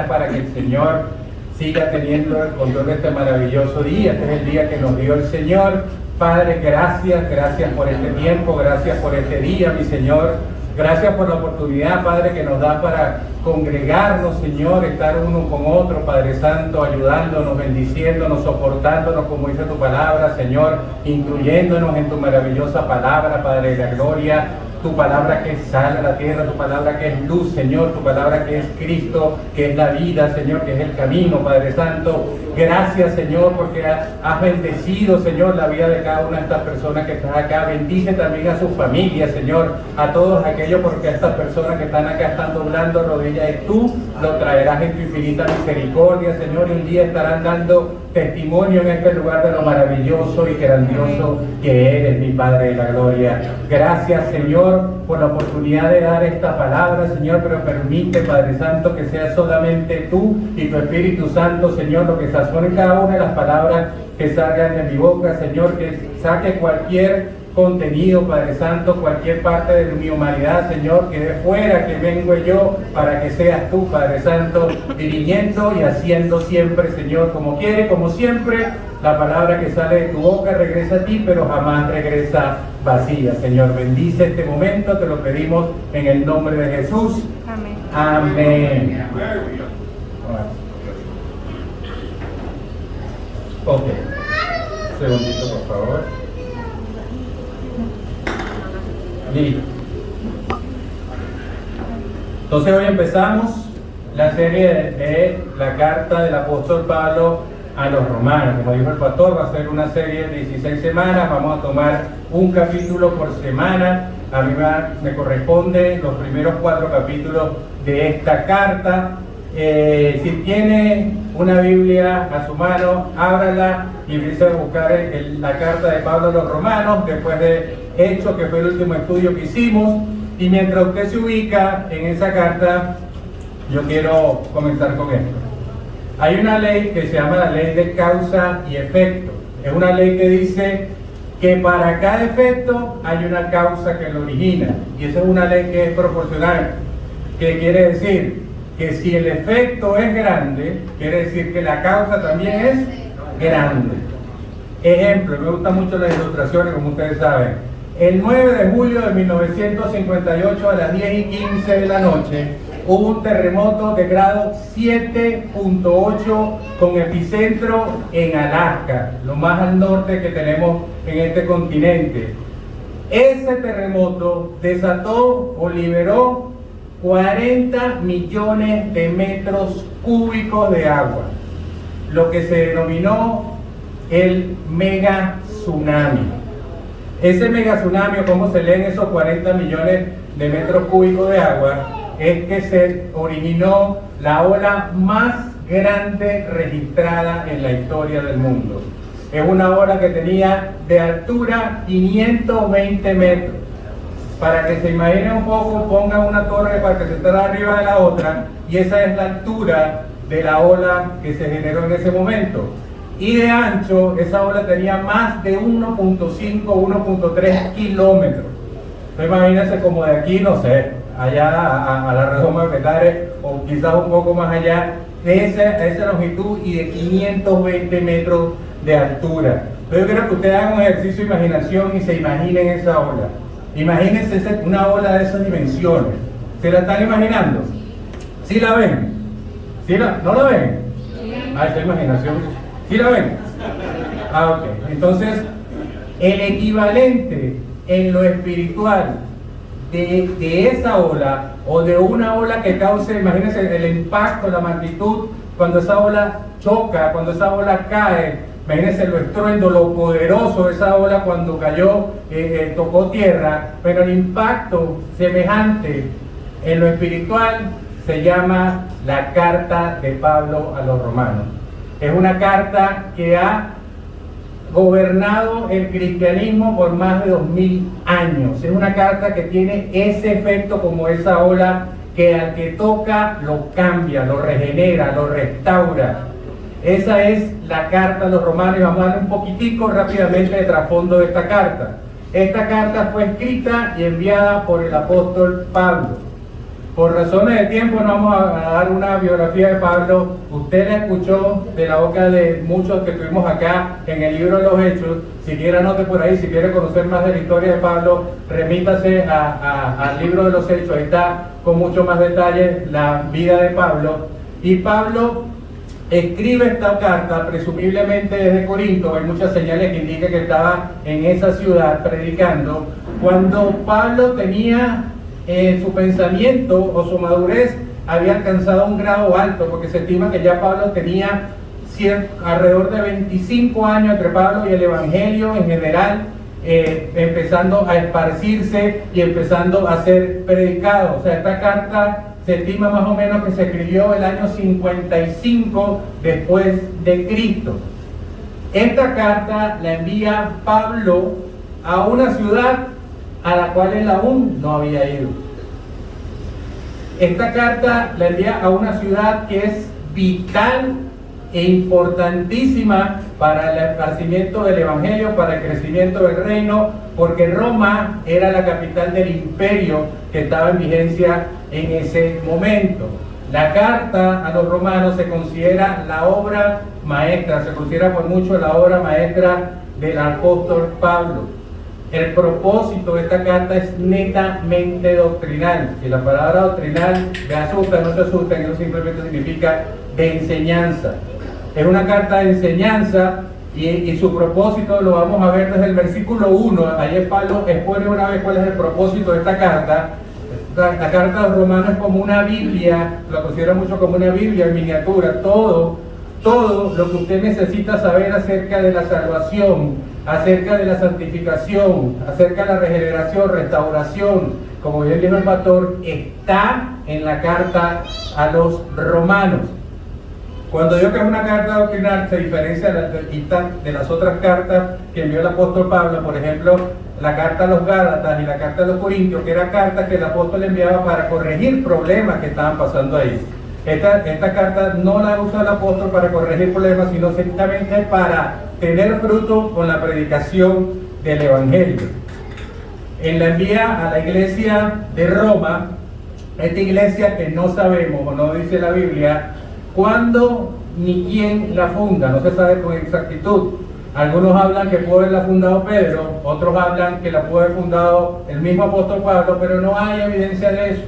orar para que el Señor siga teniendo el control de este maravilloso día. Este es el día que nos dio el Señor. Padre, gracias por este tiempo, gracias por este día, mi Señor. Gracias por la oportunidad, Padre, que nos da para congregarnos, Señor, estar uno con otro, Padre Santo, ayudándonos, bendiciéndonos, soportándonos, como dice tu palabra, Señor, incluyéndonos en tu maravillosa palabra, Padre de la gloria. Tu palabra que es sal a la tierra, tu palabra que es luz, Señor, tu palabra que es Cristo, que es la vida, Señor, que es el camino, Padre Santo. Gracias, Señor, porque has bendecido, Señor, la vida de cada una de estas personas que están acá. Bendice también a sus familias, Señor, a todos aquellos, porque a estas personas que están acá están doblando rodillas y tú lo traerás en tu infinita misericordia, Señor, y un día estarán dando testimonio en este lugar de lo maravilloso y grandioso que eres, mi Padre de la gloria. Gracias, Señor, por la oportunidad de dar esta palabra, Señor, pero permite, Padre Santo, que sea solamente tú y tu Espíritu Santo, Señor, lo que sazone cada una de las palabras que salgan de mi boca, Señor, que saque cualquier contenido, Padre Santo, cualquier parte de mi humanidad, Señor, que de fuera, que vengo yo, para que seas tú, Padre Santo, dirigiendo y haciendo siempre, Señor, como quiere, como siempre. La palabra que sale de tu boca regresa a ti, pero jamás regresa vacía, Señor. Bendice este momento, te lo pedimos en el nombre de Jesús. Amén. Amén. Ok. Un segundito, por favor. Listo. Entonces hoy empezamos la serie de la carta del apóstol Pablo a los romanos. Como dijo el pastor, va a ser una serie de 16 semanas. Vamos a tomar un capítulo por semana. A mí me corresponde los primeros 4 capítulos de esta carta. Si tiene una Biblia a su mano, ábrala y empiece a buscar la carta de Pablo a los romanos, después de Hechos, que fue el último estudio que hicimos. Y mientras usted se ubica en esa carta, yo quiero comenzar con esto. Hay una ley que se llama la ley de causa y efecto. Es una ley que dice que para cada efecto hay una causa que lo origina. Y esa es una ley que es proporcional. ¿Qué quiere decir? Que si el efecto es grande, quiere decir que la causa también es grande. Ejemplo, me gustan mucho las ilustraciones, como ustedes saben. El 9 de julio de 1958 a las 10:15 de la noche hubo un terremoto de grado 7.8 con epicentro en Alaska, lo más al norte que tenemos en este continente. Ese terremoto desató o liberó 40 millones de metros cúbicos de agua, lo que se denominó el mega tsunami. Ese mega tsunami, o como se leen esos 40 millones de metros cúbicos de agua, es que se originó la ola más grande registrada en la historia del mundo. Es una ola que tenía de altura 520 metros. Para que se imaginen un poco, pongan una torre para que se esté arriba de la otra, y esa es la altura de la ola que se generó en ese momento. Y de ancho, esa ola tenía más de 1.5, 1.3 kilómetros. Entonces, imagínense como de aquí, no sé, allá a la redoma de Petare, o quizás un poco más allá, de esa longitud y de 520 metros de altura. Entonces, yo quiero que ustedes hagan un ejercicio de imaginación y se imaginen esa ola. Imagínense una ola de esas dimensiones. ¿Se la están imaginando? ¿Sí la ven? ¿Sí ¿No la ven? Ah, esa imaginación. ¿Sí la ven? Ah, ok. Entonces, el equivalente en lo espiritual de esa ola, o de una ola que cause, imagínense el impacto, la magnitud, cuando esa ola choca, cuando esa ola cae, imagínense lo estruendo, lo poderoso de esa ola cuando cayó, tocó tierra, pero el impacto semejante en lo espiritual se llama la carta de Pablo a los romanos. Es una carta que ha gobernado el cristianismo por más de 2000 años. Es una carta que tiene ese efecto como esa ola que al que toca lo cambia, lo regenera, lo restaura. Esa es la carta a los romanos, y vamos a darle un poquitico rápidamente de trasfondo de esta carta. Esta carta fue escrita y enviada por el apóstol Pablo. Por razones de tiempo no vamos a dar una biografía de Pablo. Usted la escuchó de la boca de muchos que tuvimos acá en el libro de los Hechos. Si quiere anote por ahí, si quiere conocer más de la historia de Pablo, remítase al libro de los Hechos. Ahí está con mucho más detalle la vida de Pablo. Y Pablo escribe esta carta, presumiblemente desde Corinto. Hay muchas señales que indican que estaba en esa ciudad predicando. Cuando Pablo tenía su pensamiento o su madurez había alcanzado un grado alto, porque se estima que ya Pablo tenía alrededor de 25 años entre Pablo y el Evangelio en general, empezando a esparcirse y empezando a ser predicado. O sea, esta carta se estima más o menos que se escribió el año 55 después de Cristo. Esta carta la envía Pablo a una ciudad a la cual él aún no había ido. Esta carta la envía a una ciudad que es vital e importantísima para el esparcimiento del Evangelio, para el crecimiento del reino, porque Roma era la capital del imperio que estaba en vigencia en ese momento. La carta a los romanos se considera la obra maestra, se considera por mucho la obra maestra del apóstol Pablo. El propósito de esta carta es netamente doctrinal. Si la palabra doctrinal le asusta, no se asusten, eso simplemente significa de enseñanza. Es una carta de enseñanza y su propósito lo vamos a ver desde el versículo 1. Ahí Pablo expone una vez cuál es el propósito de esta carta. La carta de los romanos es como una Biblia, lo considero mucho como una Biblia en miniatura. Todo lo que usted necesita saber acerca de la salvación, acerca de la santificación, acerca de la regeneración, restauración, como bien dijo el pastor, está en la carta a los romanos. Cuando digo que es una carta doctrinal, se diferencia de las otras cartas que envió el apóstol Pablo, por ejemplo, la carta a los Gálatas y la carta a los Corintios, que eran cartas que el apóstol enviaba para corregir problemas que estaban pasando ahí. Esta carta no la usa el apóstol para corregir problemas, sino simplemente para tener fruto con la predicación del Evangelio. Él la envía a la iglesia de Roma, esta iglesia que no sabemos, o no dice la Biblia, cuándo ni quién la funda, no se sabe con exactitud. Algunos hablan que pudo haberla fundado Pedro, otros hablan que la pudo haber fundado el mismo apóstol Pablo, pero no hay evidencia de eso.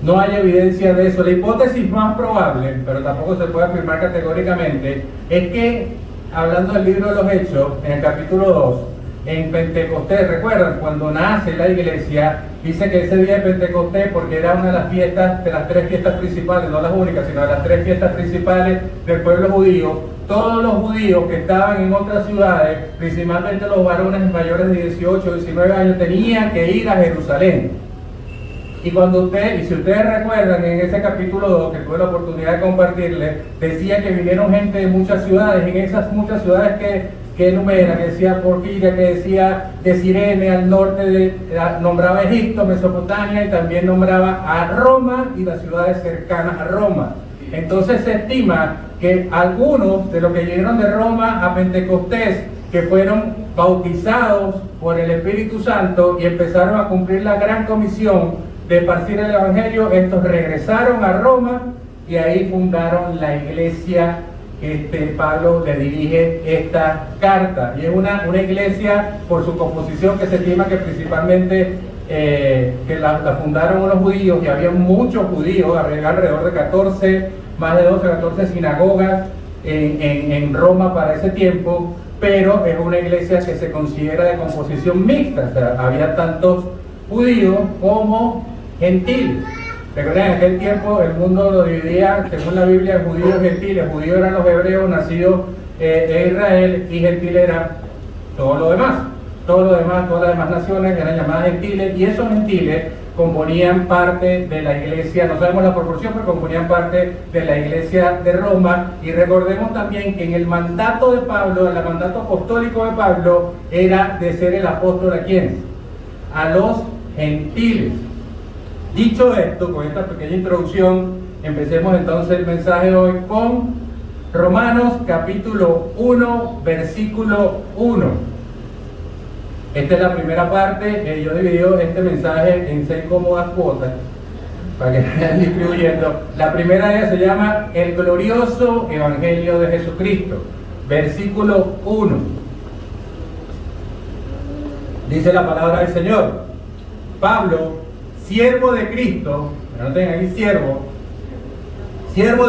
No hay evidencia de eso. La hipótesis más probable, pero tampoco se puede afirmar categóricamente, es que, hablando del libro de los Hechos, en el capítulo 2, en Pentecostés, recuerdan, cuando nace la iglesia, dice que ese día de Pentecostés, porque era una de las fiestas, de las 3 fiestas principales, no las únicas, sino de las 3 fiestas principales del pueblo judío, todos los judíos que estaban en otras ciudades, principalmente los varones mayores de 18 o 19 años, tenían que ir a Jerusalén. Y si ustedes recuerdan, en ese capítulo 2, que tuve la oportunidad de compartirles, decía que vinieron gente de muchas ciudades, en esas muchas ciudades que enumera, que decía Porfiria, que decía de Cirene, al norte, nombraba Egipto, Mesopotamia, y también nombraba a Roma y las ciudades cercanas a Roma. Entonces se estima que algunos de los que llegaron de Roma a Pentecostés, que fueron bautizados por el Espíritu Santo y empezaron a cumplir la gran comisión de esparcir el Evangelio, estos regresaron a Roma y ahí fundaron la iglesia que Pablo le dirige esta carta. Y es una iglesia, por su composición, que se estima que principalmente que la fundaron unos judíos, y había muchos judíos, alrededor de más de 12 o 14 sinagogas en Roma para ese tiempo, pero es una iglesia que se considera de composición mixta, o sea, había tantos judíos como gentiles. Recuerden, en aquel tiempo el mundo lo dividía, según la Biblia, en judíos y gentiles. Judíos eran los hebreos nacidos en Israel, y gentiles eran todo lo demás. Todas las demás naciones eran llamadas gentiles, y esos gentiles componían parte de la iglesia, no sabemos la proporción, pero componían parte de la iglesia de Roma. Y recordemos también que en el mandato de Pablo, el mandato apostólico de Pablo, era de ser el apóstol ¿a quién? A los gentiles. Dicho esto, con esta pequeña introducción, empecemos entonces el mensaje de hoy con Romanos capítulo 1, versículo 1. Esta es la primera parte. Yo he dividido este mensaje en 6 cómodas cuotas. para que vayan distribuyendo. La primera de ellas se llama El glorioso Evangelio de Jesucristo, versículo 1. Dice la palabra del Señor: Pablo, siervo de Cristo, anoten aquí siervo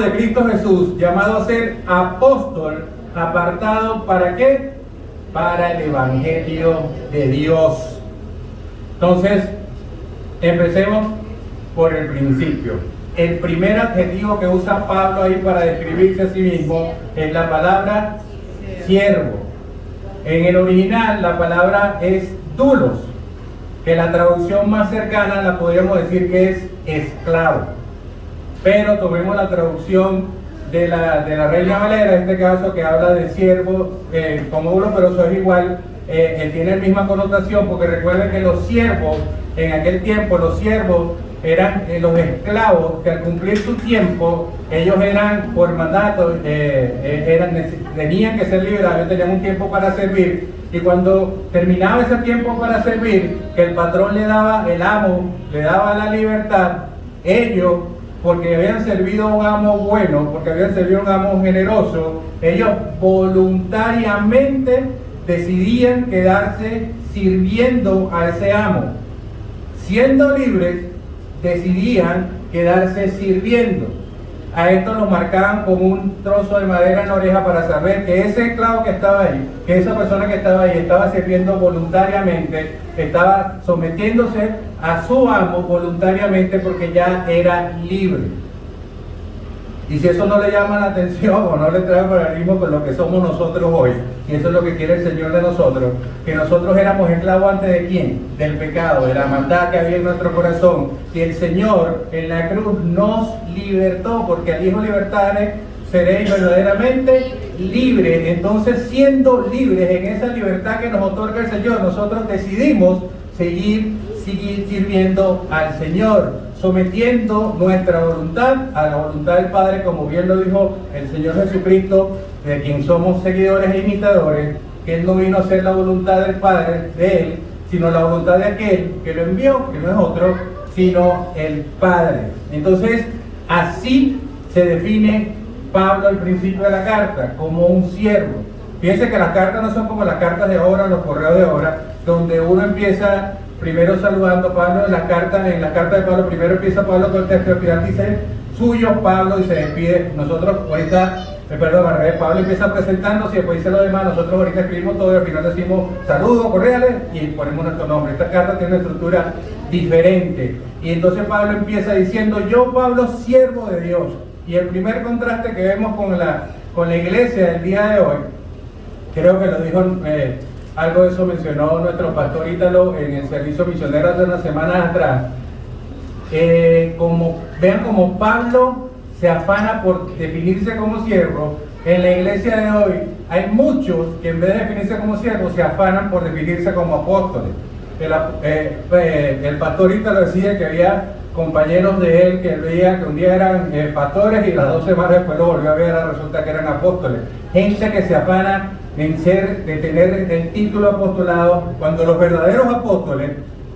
de Cristo Jesús, llamado a ser apóstol, apartado ¿para qué? Para el Evangelio de Dios. Entonces, empecemos por el principio. El primer adjetivo que usa Pablo ahí para describirse a sí mismo es la palabra siervo. En el original la palabra es doulos, que la traducción más cercana la podríamos decir que es esclavo. Pero tomemos la traducción de la Reina Valera, en este caso, que habla de siervo como uno, pero eso es igual, tiene la misma connotación, porque recuerden que los siervos, en aquel tiempo, los siervos eran los esclavos que al cumplir su tiempo, ellos eran por mandato, tenían que ser liberados, tenían un tiempo para servir, y cuando terminaba ese tiempo para servir, que el patrón le daba, el amo le daba la libertad, ellos, porque habían servido a un amo bueno, porque habían servido a un amo generoso, ellos voluntariamente decidían quedarse sirviendo a ese amo. Siendo libres, decidían quedarse sirviendo. A esto lo marcaban con un trozo de madera en la oreja para saber que ese esclavo que estaba ahí, que esa persona que estaba ahí estaba sirviendo voluntariamente, estaba sometiéndose a su amo voluntariamente porque ya era libre. Y si eso no le llama la atención o no le trae paralelismo con lo que somos nosotros hoy, y eso es lo que quiere el Señor de nosotros, que nosotros éramos esclavos antes de ¿quién? Del pecado, de la maldad que había en nuestro corazón, y el Señor en la cruz nos libertó, porque al Hijo libertare seréis verdaderamente libres. Entonces, siendo libres en esa libertad que nos otorga el Señor, nosotros decidimos seguir sirviendo al Señor, sometiendo nuestra voluntad a la voluntad del Padre, como bien lo dijo el Señor Jesucristo, de quien somos seguidores e imitadores, que Él no vino a hacer la voluntad del Padre, de Él, sino la voluntad de aquel que lo envió, que no es otro, sino el Padre. Entonces, así se define Pablo al principio de la carta, como un siervo. Fíjense que las cartas no son como las cartas de obra, los correos de obra, donde uno empieza primero saludando a Pablo. En la carta de Pablo, primero empieza Pablo con el texto, al final dice suyo Pablo y se despide. Nosotros ahorita, al revés, Pablo empieza presentándose y después dice lo demás. Nosotros ahorita escribimos todo y al final decimos saludos cordiales y ponemos nuestro nombre. Esta carta tiene una estructura diferente. Y entonces Pablo empieza diciendo: yo, Pablo, siervo de Dios. Y el primer contraste que vemos con la iglesia del día de hoy, creo que lo dijo, algo de eso mencionó nuestro pastor Ítalo en el servicio misionero hace unas semanas atrás. Vean como Pablo se afana por definirse como siervo. En la iglesia de hoy hay muchos que en vez de definirse como siervos se afanan por definirse como apóstoles. El pastor Ítalo decía que había compañeros de él que veía que un día eran pastores y las 2 semanas después lo volvió a ver, ahora resulta que eran apóstoles. Gente que se afana de tener el título apostolado, cuando los verdaderos apóstoles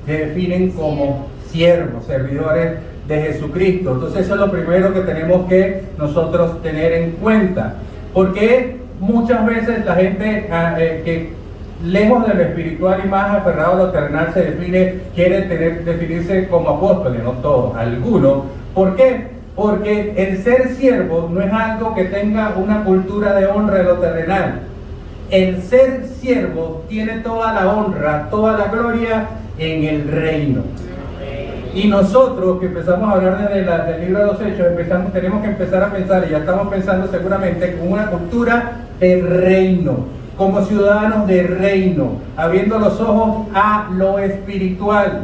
se definen como siervos, servidores de Jesucristo. Entonces eso es lo primero que tenemos que nosotros tener en cuenta, porque muchas veces la gente que lejos de lo espiritual y más aferrado a lo terrenal quiere definirse como apóstoles, no todos, algunos. ¿Por qué? Porque el ser siervo no es algo que tenga una cultura de honra de lo terrenal. El ser siervo tiene toda la honra, toda la gloria en el reino. Y nosotros que empezamos a hablar del libro de los Hechos, tenemos que empezar a pensar, y ya estamos pensando seguramente, con una cultura de reino, como ciudadanos de reino, abriendo los ojos a lo espiritual.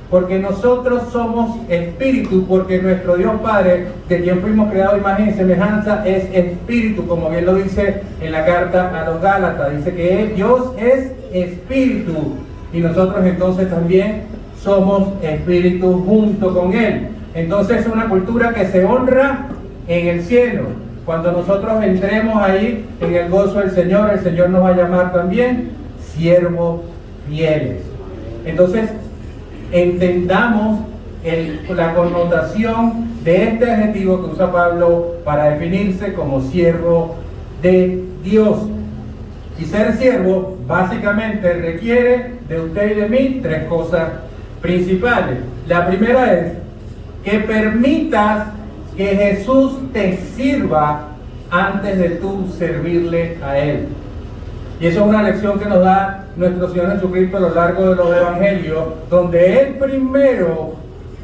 Porque nosotros somos espíritu, porque nuestro Dios Padre, de quien fuimos creados imagen y semejanza, es espíritu, como bien lo dice en la carta a los Gálatas. Dice que Dios es espíritu y nosotros entonces también somos espíritu junto con Él. Entonces es una cultura que se honra en el cielo. Cuando nosotros entremos ahí en el gozo del Señor, el Señor nos va a llamar también siervos fieles. Entonces, entendamos la connotación de este adjetivo que usa Pablo para definirse como siervo de Dios. Y ser siervo básicamente requiere de usted y de mí tres cosas principales. La primera es que permitas que Jesús te sirva antes de tú servirle a Él. Y eso es una lección que nos da nuestro Señor Jesucristo a lo largo de los evangelios, donde Él primero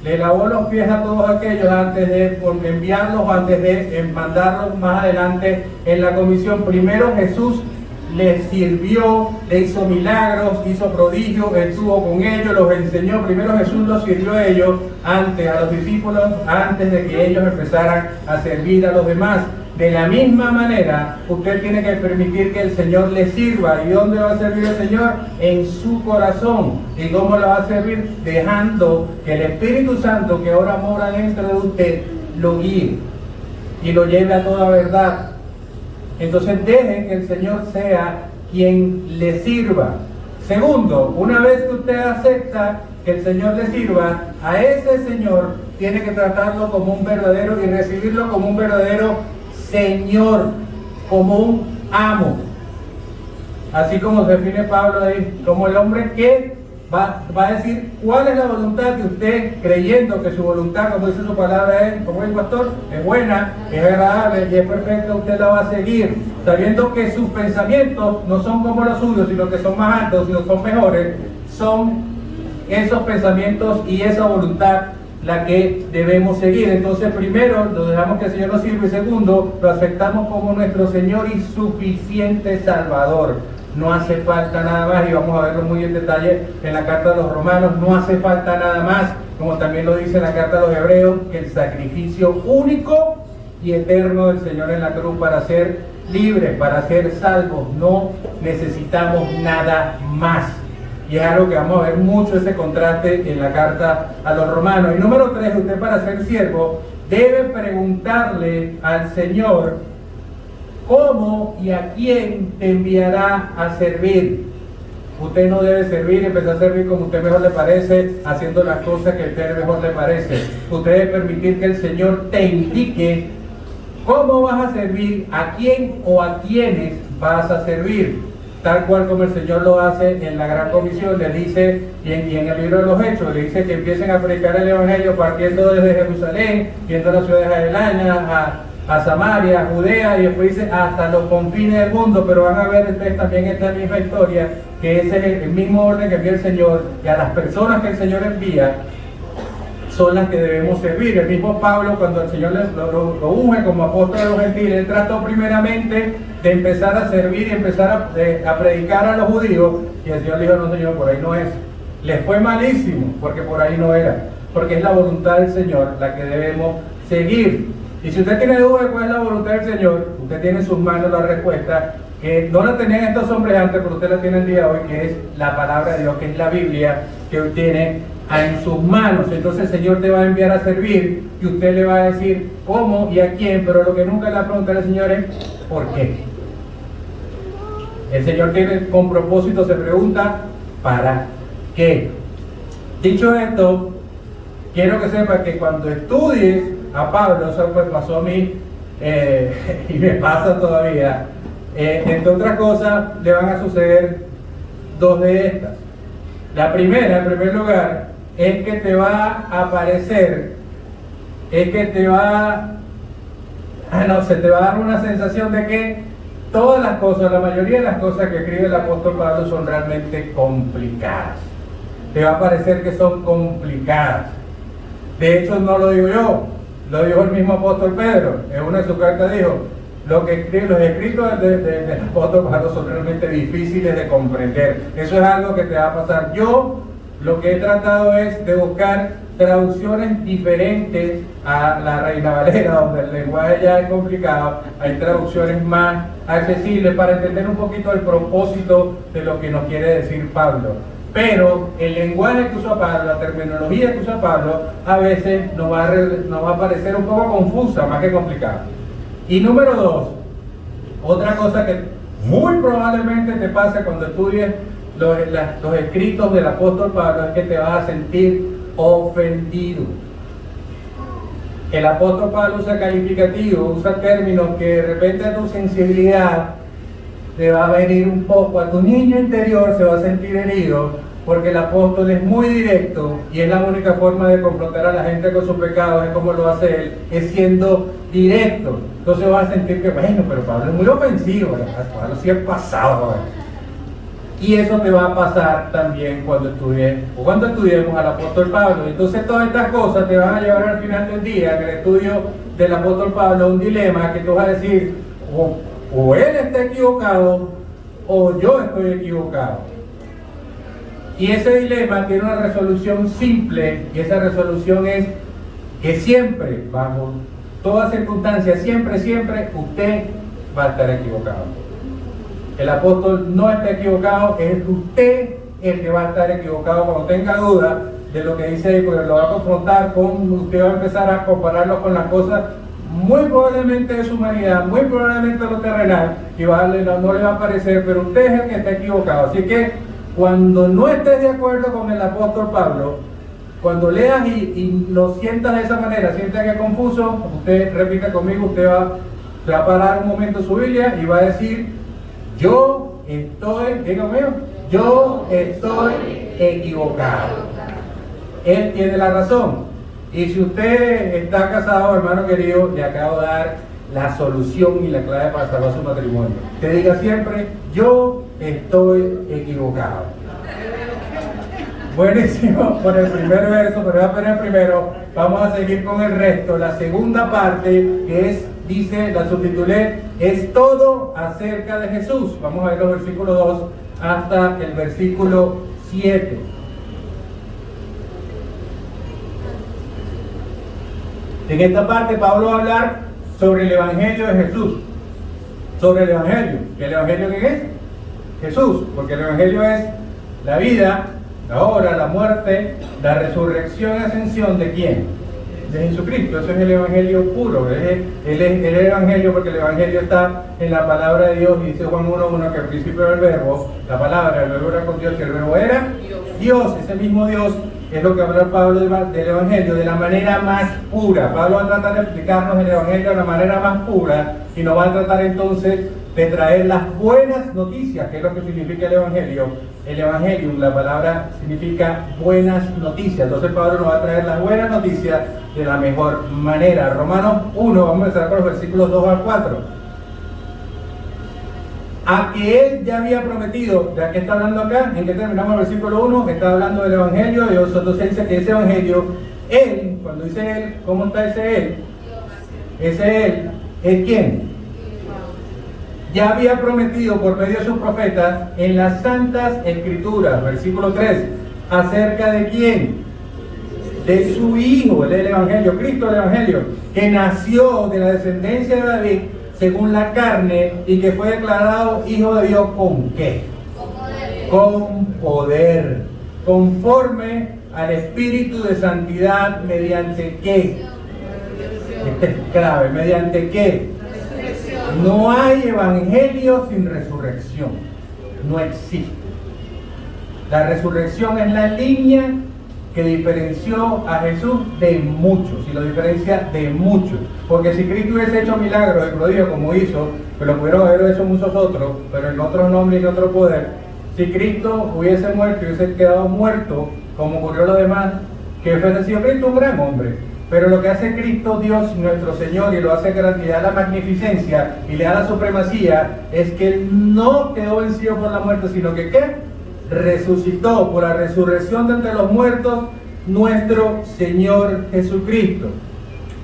le lavó los pies a todos aquellos antes de enviarlos, antes de mandarlos más adelante en la comisión. Primero Jesús les sirvió, le hizo milagros, hizo prodigios, estuvo con ellos, los enseñó. Primero Jesús los sirvió a ellos, a los discípulos, antes de que ellos empezaran a servir a los demás. De la misma manera, usted tiene que permitir que el Señor le sirva. ¿Y dónde va a servir el Señor? En su corazón. ¿Y cómo lo va a servir? Dejando que el Espíritu Santo, que ahora mora dentro de usted, lo guíe y lo lleve a toda verdad. Entonces deje que el Señor sea quien le sirva. Segundo, una vez que usted acepta que el Señor le sirva, a ese Señor tiene que tratarlo como un verdadero y recibirlo como un verdadero Señor, como un amo. Así como se define Pablo ahí, como el hombre que va a decir cuál es la voluntad de usted, creyendo que su voluntad, como dice su palabra, es, como el pastor, es buena, es agradable y es perfecta. Usted la va a seguir, sabiendo que sus pensamientos no son como los suyos, sino que son más altos, sino son mejores. Son esos pensamientos y esa voluntad la que debemos seguir. Entonces, primero lo dejamos que el Señor nos sirva, y segundo, lo aceptamos como nuestro Señor y suficiente Salvador. No hace falta nada más, y vamos a verlo muy en detalle en la carta de los Romanos. No hace falta nada más, como también lo dice en la carta de los Hebreos, que el sacrificio único y eterno del Señor en la cruz para ser libres, para ser salvos. No necesitamos nada más. Y es algo que vamos a ver mucho, ese contraste en la carta a los Romanos. Y número 3, usted para ser siervo debe preguntarle al Señor cómo y a quién te enviará a servir. Usted no debe servir y empezar a servir como a usted mejor le parece, haciendo las cosas que a usted mejor le parece. Usted debe permitir que el Señor te indique cómo vas a servir, a quién o a quiénes vas a servir. Tal cual como el Señor lo hace en la Gran Comisión, le dice, y en el libro de los Hechos, le dice que empiecen a predicar el Evangelio partiendo desde Jerusalén, yendo a las ciudades aledañas, a Samaria, a Judea, y después dice hasta los confines del mundo. Pero van a ver ustedes también esta misma historia, que ese es el mismo orden que envía el Señor, y a las personas que el Señor envía son las que debemos servir. El mismo Pablo, cuando el Señor lo unge como apóstol de los gentiles, él trató primeramente de empezar a servir y empezar a predicar a los judíos, y el Señor le dijo: no, Señor, por ahí no es. Les fue malísimo, porque por ahí no era, porque es la voluntad del Señor la que debemos seguir. Y si usted tiene duda de cuál es la voluntad del Señor, usted tiene en sus manos la respuesta, que no la tenían estos hombres antes, pero usted la tiene el día de hoy, que es la palabra de Dios, que es la Biblia, que hoy tiene en sus manos. Entonces el Señor te va a enviar a servir, y usted le va a decir cómo y a quién, pero lo que nunca le va a preguntar al Señor es ¿por qué? El Señor tiene con propósito, se pregunta ¿para qué? Dicho esto, quiero que sepa que cuando estudies a Pablo, eso pues pasó a mí y me pasa todavía, entre otras cosas le van a suceder dos de estas. La primera, en primer lugar, es que te va a aparecer, se te va a dar una sensación de que todas las cosas, la mayoría de las cosas que escribe el apóstol Pablo son realmente complicadas. Te va a parecer que son complicadas. De hecho, no lo digo yo, lo dijo el mismo apóstol Pedro. En una de sus cartas dijo: los escritos del apóstol Pablo son realmente difíciles de comprender. Eso es algo que te va a pasar. Yo lo que he tratado es de buscar traducciones diferentes a la Reina Valera, donde el lenguaje ya es complicado. Hay traducciones más accesibles para entender un poquito el propósito de lo que nos quiere decir Pablo. Pero el lenguaje que usa Pablo, la terminología que usa Pablo, a veces nos va a parecer un poco confusa, más que complicada. Y número 2, otra cosa que muy probablemente te pase cuando estudies los escritos del apóstol Pablo, es que te vas a sentir ofendido. El apóstol Pablo usa calificativos, usa términos que de repente a tu sensibilidad te va a venir un poco, a tu niño interior se va a sentir herido, porque el apóstol es muy directo y es la única forma de confrontar a la gente con sus pecados, es como lo hace él, es siendo directo. Entonces vas a sentir que, bueno, pero Pablo es muy ofensivo, Pablo sí es pasado, ¿verdad? Y eso te va a pasar también cuando estudiemos al apóstol Pablo. Entonces todas estas cosas te van a llevar al final del día, en el estudio del apóstol Pablo, a un dilema que tú vas a decir, o él está equivocado, o yo estoy equivocado. Y ese dilema tiene una resolución simple, y esa resolución es que siempre, bajo todas circunstancias, siempre usted va a estar equivocado. El apóstol no está equivocado, es usted el que va a estar equivocado cuando tenga duda de lo que dice ahí, porque lo va a confrontar con, usted va a empezar a compararlo con las cosas muy probablemente de su humanidad, muy probablemente lo terrenal, y no le va a parecer, pero usted es el que está equivocado. Así que cuando no estés de acuerdo con el apóstol Pablo, cuando leas y lo sientas de esa manera, sientas que es confuso, usted repita conmigo, usted va a parar un momento su Biblia y va a decir, yo estoy equivocado. Él tiene la razón. Y si usted está casado, hermano querido, le acabo de dar la solución y la clave para salvar su matrimonio. Te diga siempre, yo estoy equivocado. Buenísimo por el primer verso, pero voy a poner el primero. Vamos a seguir con el resto. La segunda parte, que es, dice, la subtitulé, es todo acerca de Jesús. Vamos a ver los versículos 2 hasta el versículo 7. En esta parte Pablo va a hablar sobre el Evangelio de Jesús. Sobre el Evangelio. ¿El Evangelio qué es? Jesús, porque el Evangelio es la vida, la obra, la muerte, la resurrección y ascensión ¿de quién? De Jesucristo. Eso es el Evangelio puro. Él es el Evangelio, porque el Evangelio está en la palabra de Dios, y dice Juan 1:1 que al principio era el verbo, la palabra, el verbo era con Dios, y el verbo era Dios. Ese mismo Dios es lo que habla Pablo del Evangelio de la manera más pura. Pablo va a tratar de explicarnos el Evangelio de la manera más pura, y nos va a tratar entonces de traer las buenas noticias, que es lo que significa el Evangelio. El Evangelium, la palabra significa buenas noticias. Entonces Pablo nos va a traer las buenas noticias de la mejor manera. Romanos 1, vamos a empezar con los versículos 2 al 4. A que él ya había prometido, ¿de qué está hablando acá? ¿En qué terminamos el versículo 1? Está hablando del Evangelio de Dios. Entonces dice que ese Evangelio, él, cuando dice él, ¿cómo está ese él? Ese él, ¿es quién? Ya había prometido por medio de sus profetas en las santas escrituras, versículo 3, ¿acerca de quién? De su Hijo, el Evangelio, Cristo el Evangelio, que nació de la descendencia de David según la carne y que fue declarado Hijo de Dios ¿con qué? Con poder, conforme al Espíritu de santidad, ¿mediante qué? Este es clave, ¿mediante qué? No hay evangelio sin resurrección. No existe. La resurrección es la línea que diferenció a Jesús de muchos, y lo diferencia de muchos. Porque si Cristo hubiese hecho milagros y prodigios como hizo, que lo pudieron haber hecho muchos otros, pero en otro nombre y en otro poder, si Cristo hubiese muerto y hubiese quedado muerto, como ocurrió lo demás, que hubiese sido Cristo un gran hombre. Pero lo que hace Cristo Dios nuestro Señor, y lo hace grande, y le da la magnificencia y le da la supremacía, es que Él no quedó vencido por la muerte, sino que ¿qué? Resucitó por la resurrección de entre los muertos nuestro Señor Jesucristo.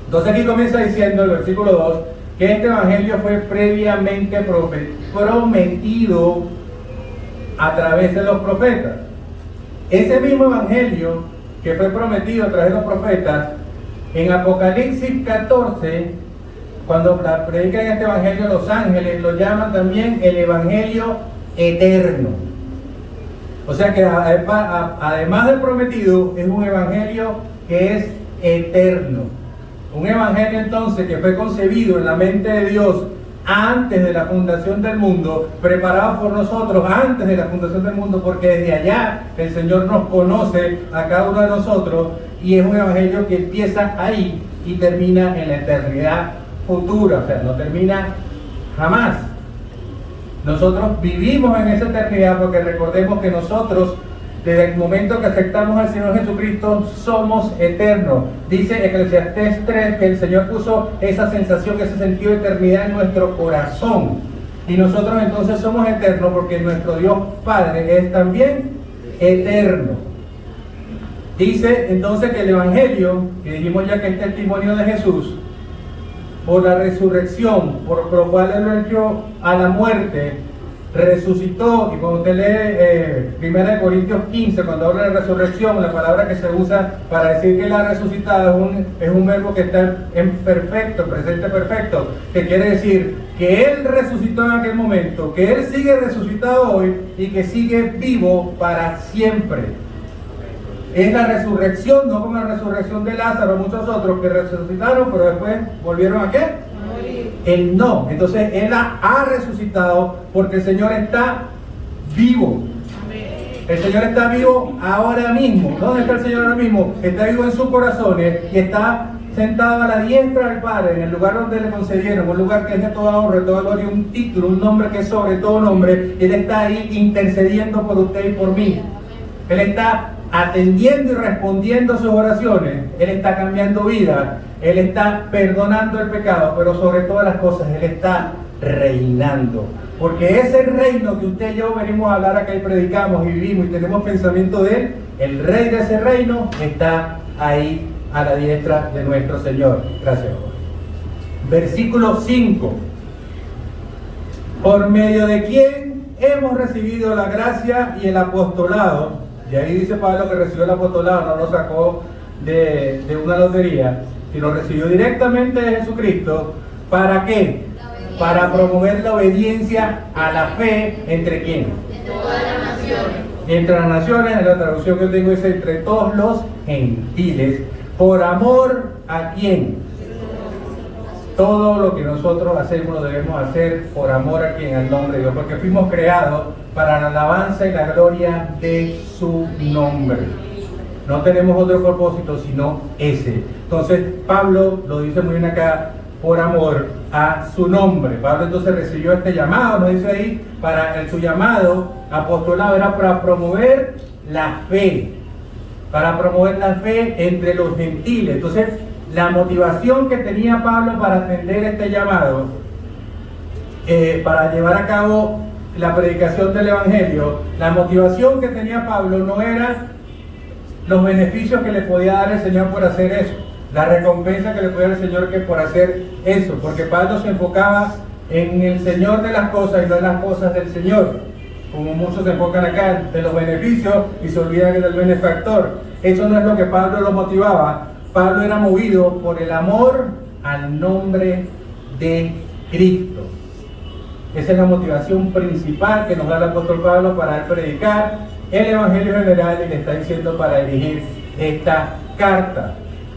Entonces aquí comienza diciendo el versículo 2 que este Evangelio fue previamente prometido a través de los profetas. Ese mismo Evangelio que fue prometido a través de los profetas, en Apocalipsis 14, cuando predican este Evangelio los ángeles, lo llaman también el Evangelio eterno. O sea que además del prometido, es un Evangelio que es eterno. Un Evangelio entonces que fue concebido en la mente de Dios antes de la fundación del mundo, preparado por nosotros antes de la fundación del mundo, porque desde allá el Señor nos conoce a cada uno de nosotros, y es un evangelio que empieza ahí y termina en la eternidad futura, o sea, no termina jamás. Nosotros vivimos en esa eternidad porque recordemos que nosotros, desde el momento que aceptamos al Señor Jesucristo, somos eternos. Dice Eclesiastés 3 que el Señor puso esa sensación, ese sentido de eternidad en nuestro corazón. Y nosotros entonces somos eternos porque nuestro Dios Padre es también eterno. Dice entonces que el Evangelio, que dijimos ya que es testimonio de Jesús, por la resurrección, por lo cual Él venció a la muerte, resucitó. Y cuando usted lee 1 Corintios 15, cuando habla de resurrección, la palabra que se usa para decir que Él ha resucitado es un verbo que está en perfecto, presente perfecto, que quiere decir que Él resucitó en aquel momento, que Él sigue resucitado hoy y que sigue vivo para siempre. Es la resurrección, no como la resurrección de Lázaro, muchos otros que resucitaron, pero después volvieron ¿a qué? Él no. Entonces Él ha resucitado porque el Señor está vivo. El Señor está vivo ahora mismo. ¿Dónde está el Señor ahora mismo? Está vivo en sus corazones y está sentado a la diestra del Padre, en el lugar donde le concedieron, un lugar que es de toda honra, de toda gloria, un título, un nombre que es sobre todo nombre. Él está ahí intercediendo por usted y por mí. Él está atendiendo y respondiendo sus oraciones. Él está cambiando vida. Él está perdonando el pecado, pero sobre todas las cosas, Él está reinando. Porque ese reino que usted y yo venimos a hablar acá y predicamos y vivimos y tenemos pensamiento de Él, el rey de ese reino está ahí a la diestra de nuestro Señor. Gracias. Versículo 5. Por medio de quien hemos recibido la gracia y el apostolado. Y ahí dice Pablo que recibió el apostolado, no lo sacó de una lotería, sino recibió directamente de Jesucristo. ¿Para qué? Para promover la obediencia a la fe entre quién. De todas las naciones. Entre las naciones, en la traducción que tengo dice entre todos los gentiles. ¿Por amor a quién? Todo lo que nosotros hacemos lo debemos hacer por amor a quien, al nombre de Dios, porque fuimos creados para la alabanza y la gloria de su nombre. No tenemos otro propósito sino ese. Entonces Pablo lo dice muy bien acá, por amor a su nombre. Pablo entonces recibió este llamado, nos dice ahí, su llamado apostolado era para promover la fe, entre los gentiles. Entonces la motivación que tenía Pablo para atender este llamado, para llevar a cabo la predicación del Evangelio, la motivación que tenía Pablo no era los beneficios que le podía dar el Señor por hacer eso, la recompensa que le podía dar el Señor que por hacer eso, porque Pablo se enfocaba en el Señor de las cosas y no en las cosas del Señor, como muchos se enfocan acá en los beneficios y se olvidan del benefactor. Eso no es lo que Pablo lo motivaba. Pablo era movido por el amor al nombre de Cristo. Esa es la motivación principal que nos da el apóstol Pablo para predicar el Evangelio general y le está diciendo para dirigir esta carta.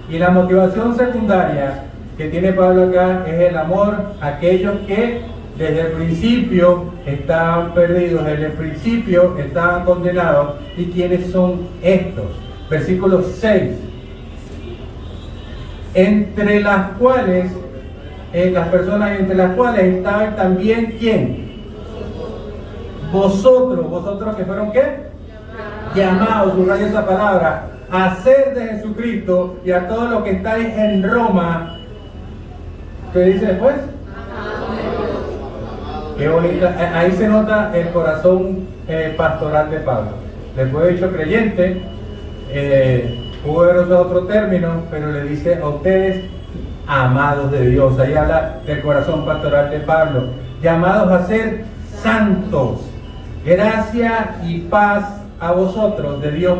Y la motivación secundaria que tiene Pablo acá es el amor a aquellos que desde el principio estaban perdidos, desde el principio estaban condenados. ¿Y quiénes son estos? Versículo 6. Entre las cuales, las personas entre las cuales estaban también, ¿quién? Vosotros que fueron ¿qué? Llamados, subraya esa palabra, a ser de Jesucristo y a todos los que estáis en Roma. ¿Qué dice después? Qué bonita, ahí se nota el corazón pastoral de Pablo. Después de hecho creyente, pudo haber usado otro término, pero le dice a ustedes, amados de Dios. Ahí habla del corazón pastoral de Pablo, llamados a ser santos. Gracia y paz a vosotros, de Dios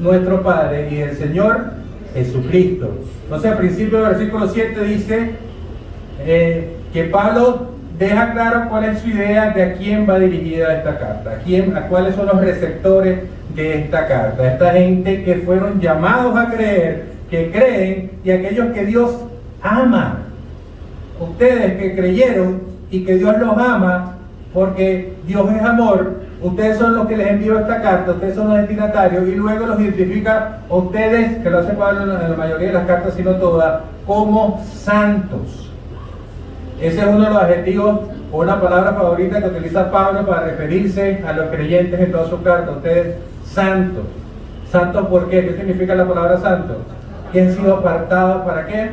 nuestro Padre y del Señor Jesucristo. Entonces, al principio del versículo 7 dice que Pablo deja claro cuál es su idea de a quién va dirigida esta carta, a cuáles son los receptores de esta carta. Esta gente que fueron llamados a creer, que creen, y aquellos que Dios ama. Ustedes que creyeron y que Dios los ama, porque Dios es amor, ustedes son los que les envió esta carta, ustedes son los destinatarios, y luego los identifica a ustedes, que lo hace Pablo en la mayoría de las cartas, sino todas, como santos. Ese es uno de los adjetivos o una palabra favorita que utiliza Pablo para referirse a los creyentes en todas sus cartas. Ustedes, santos. ¿Santos por qué? ¿Qué significa la palabra santo? Que han sido apartados ¿para qué?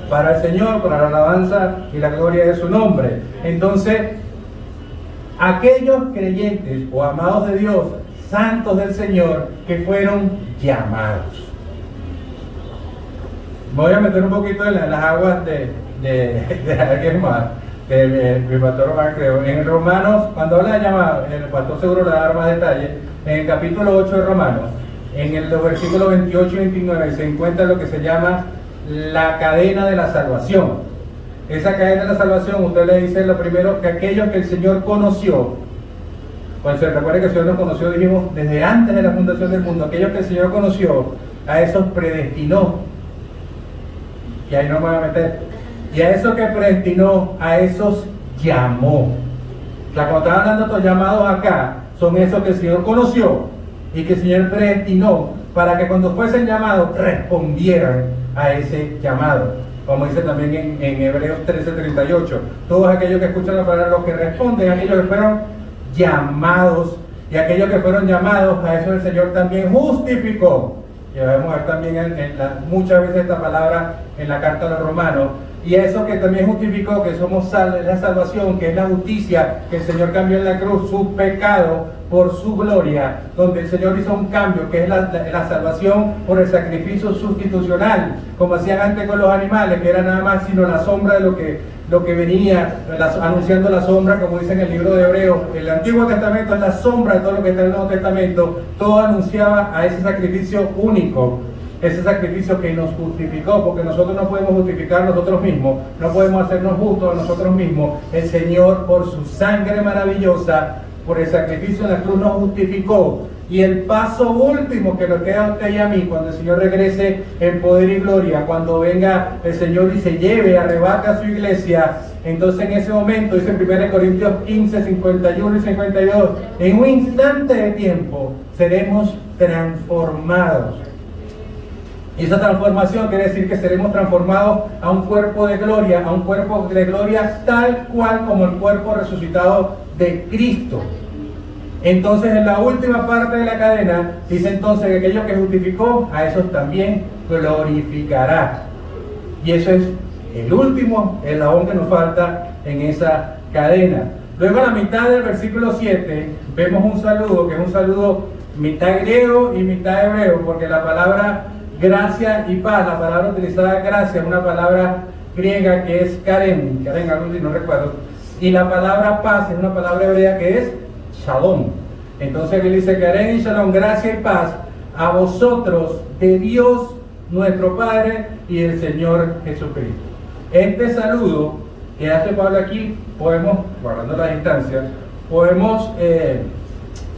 Para el Señor, para la alabanza y la gloria de su nombre. Entonces, aquellos creyentes o amados de Dios, santos del Señor, que fueron llamados. Me voy a meter un poquito en las aguas de alguien más, el pastor Román, creo. En Romanos, cuando habla de llamado, el pastor seguro le va a dar más detalles. En el capítulo 8 de Romanos, en los versículos 28 y 29, se encuentra lo que se llama la cadena de la salvación. Esa cadena de la salvación, usted le dice lo primero, que aquellos que el Señor conoció, cuando se recuerda que el Señor nos conoció, dijimos, desde antes de la fundación del mundo, aquellos que el Señor conoció, a esos predestinó. Y ahí no me voy a meter. Y a esos que predestinó, a esos llamó. O sea, cuando estaban dando estos llamados acá, son esos que el Señor conoció y que el Señor predestinó para que cuando fuesen llamados respondieran a ese llamado. Como dice también en Hebreos 13:38, todos aquellos que escuchan la palabra, los que responden, aquellos que fueron llamados, y aquellos que fueron llamados, a eso el Señor también justificó. Y vamos a ver también muchas veces esta palabra en la carta a los Romanos. Y eso que también justificó, que somos la salvación, que es la justicia, que el Señor cambió en la cruz, sus pecados por su gloria, donde el Señor hizo un cambio, que es la salvación por el sacrificio sustitucional, como hacían antes con los animales, que era nada más sino la sombra de lo que venía, anunciando la sombra, como dice en el libro de Hebreos. El Antiguo Testamento es la sombra de todo lo que está en el Nuevo Testamento, todo anunciaba a ese sacrificio único. Ese sacrificio que nos justificó, porque nosotros no podemos justificar nosotros mismos, no podemos hacernos justos a nosotros mismos. El Señor, por su sangre maravillosa, por el sacrificio en la cruz, nos justificó. Y el paso último que nos queda a usted y a mí, cuando el Señor regrese en poder y gloria, cuando venga el Señor y se lleve, arrebate a su iglesia, entonces en ese momento, dice en 1 Corintios 15, 51 y 52, en un instante de tiempo seremos transformados. Y esa transformación quiere decir que seremos transformados a un cuerpo de gloria, tal cual como el cuerpo resucitado de Cristo. Entonces, en la última parte de la cadena, dice entonces que aquello que justificó, a esos también glorificará. Y eso es el último eslabón que nos falta en esa cadena. Luego, a la mitad del versículo 7, vemos un saludo, que es un saludo mitad griego y mitad hebreo, porque la palabra gracia y paz, la palabra utilizada gracia es una palabra griega que es karen, algo así, no recuerdo, y la palabra paz es una palabra hebrea que es shalom. Entonces él dice karen y shalom, gracia y paz a vosotros de Dios nuestro Padre y el Señor Jesucristo. Este saludo que hace Pablo aquí, podemos, guardando la distancia, podemos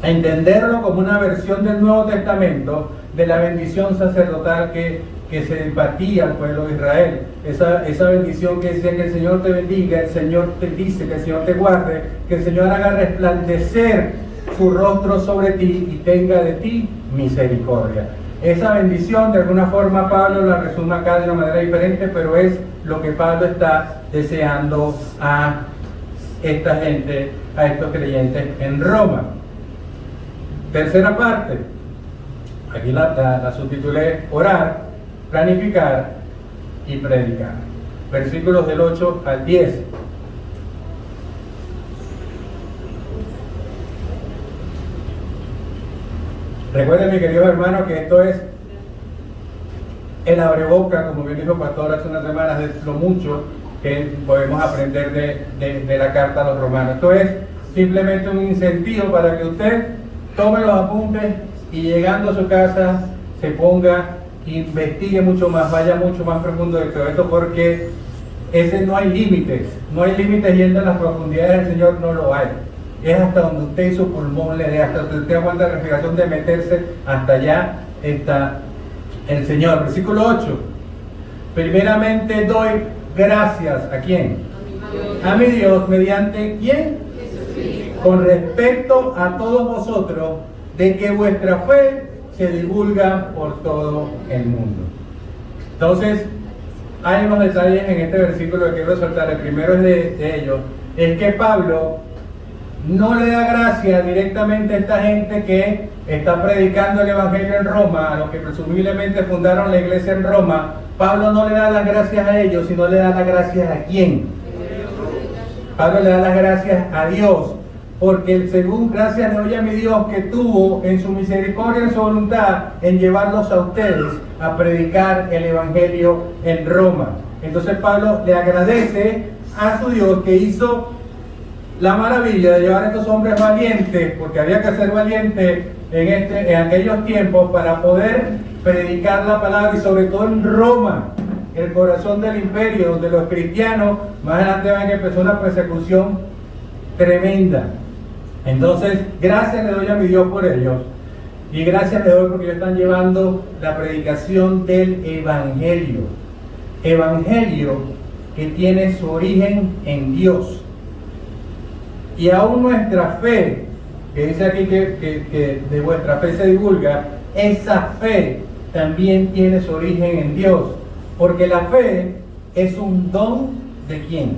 entenderlo como una versión del Nuevo Testamento de la bendición sacerdotal que se impartía al pueblo de Israel. Esa bendición que decía que el Señor te bendiga, el Señor te dice, que el Señor te guarde, que el Señor haga resplandecer su rostro sobre ti y tenga de ti misericordia. Esa bendición, de alguna forma, Pablo la resume acá de una manera diferente, pero es lo que Pablo está deseando a esta gente, a estos creyentes en Roma. Tercera parte. Aquí la subtitulé orar, planificar y predicar. Versículos del 8 al 10. Recuerden, mi querido hermano, que esto es el abreboca, como bien dijo el pastor hace unas semanas, de lo mucho que podemos aprender de la carta a los romanos. Esto es simplemente un incentivo para que usted tome los apuntes y llegando a su casa se ponga, investigue mucho más, vaya mucho más profundo de todo esto, porque no hay límites yendo a las profundidades del Señor, no lo hay. Es hasta donde usted y su pulmón le dé, hasta donde usted aguanta la respiración de meterse, hasta allá está el Señor. Versículo 8. Primeramente doy gracias, ¿a quién? a mi Dios, ¿mediante quién? Jesucristo. Con respecto a todos vosotros, de que vuestra fe se divulga por todo el mundo. Entonces, hay unos detalles en este versículo que quiero resaltar. El primero es de ellos, es que Pablo no le da gracia directamente a esta gente que está predicando el Evangelio en Roma, a los que presumiblemente fundaron la iglesia en Roma. Pablo no le da las gracias a ellos, sino le da las gracias a quién. Pablo le da las gracias a Dios, porque según gracias le doy a mi Dios que tuvo en su misericordia y en su voluntad en llevarlos a ustedes a predicar el Evangelio en Roma. Entonces Pablo le agradece a su Dios que hizo la maravilla de llevar a estos hombres valientes, porque había que ser valiente en aquellos tiempos para poder predicar la palabra, y sobre todo en Roma, el corazón del imperio, donde los cristianos más adelante ven que empezó una persecución tremenda. Entonces, gracias le doy a mi Dios por ellos, y gracias le doy porque ellos están llevando la predicación del Evangelio. Evangelio que tiene su origen en Dios. Y aún nuestra fe, que dice aquí que de vuestra fe se divulga, esa fe también tiene su origen en Dios. Porque la fe es un don de quién.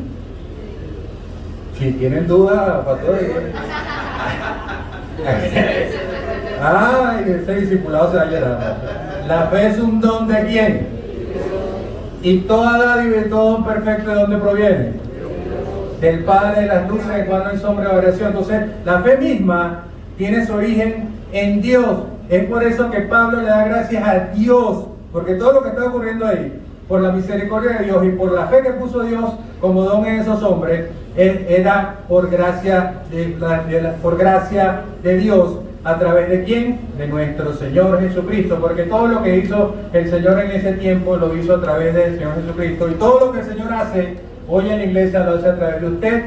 Si tienen duda, pastor. Ay, ese discipulado se va a llorar. La fe es un don de quién. Y toda dádiva y todo don perfecto, ¿de dónde proviene? Del Padre de las luces, en cual no hay sombra de variación. Entonces, la fe misma tiene su origen en Dios. Es por eso que Pablo le da gracias a Dios, porque todo lo que está ocurriendo ahí, por la misericordia de Dios y por la fe que puso Dios como don en esos hombres, era por gracia de Dios. ¿A través de quién? De nuestro Señor Jesucristo, porque todo lo que hizo el Señor en ese tiempo lo hizo a través del Señor Jesucristo, y todo lo que el Señor hace hoy en la iglesia lo hace a través de usted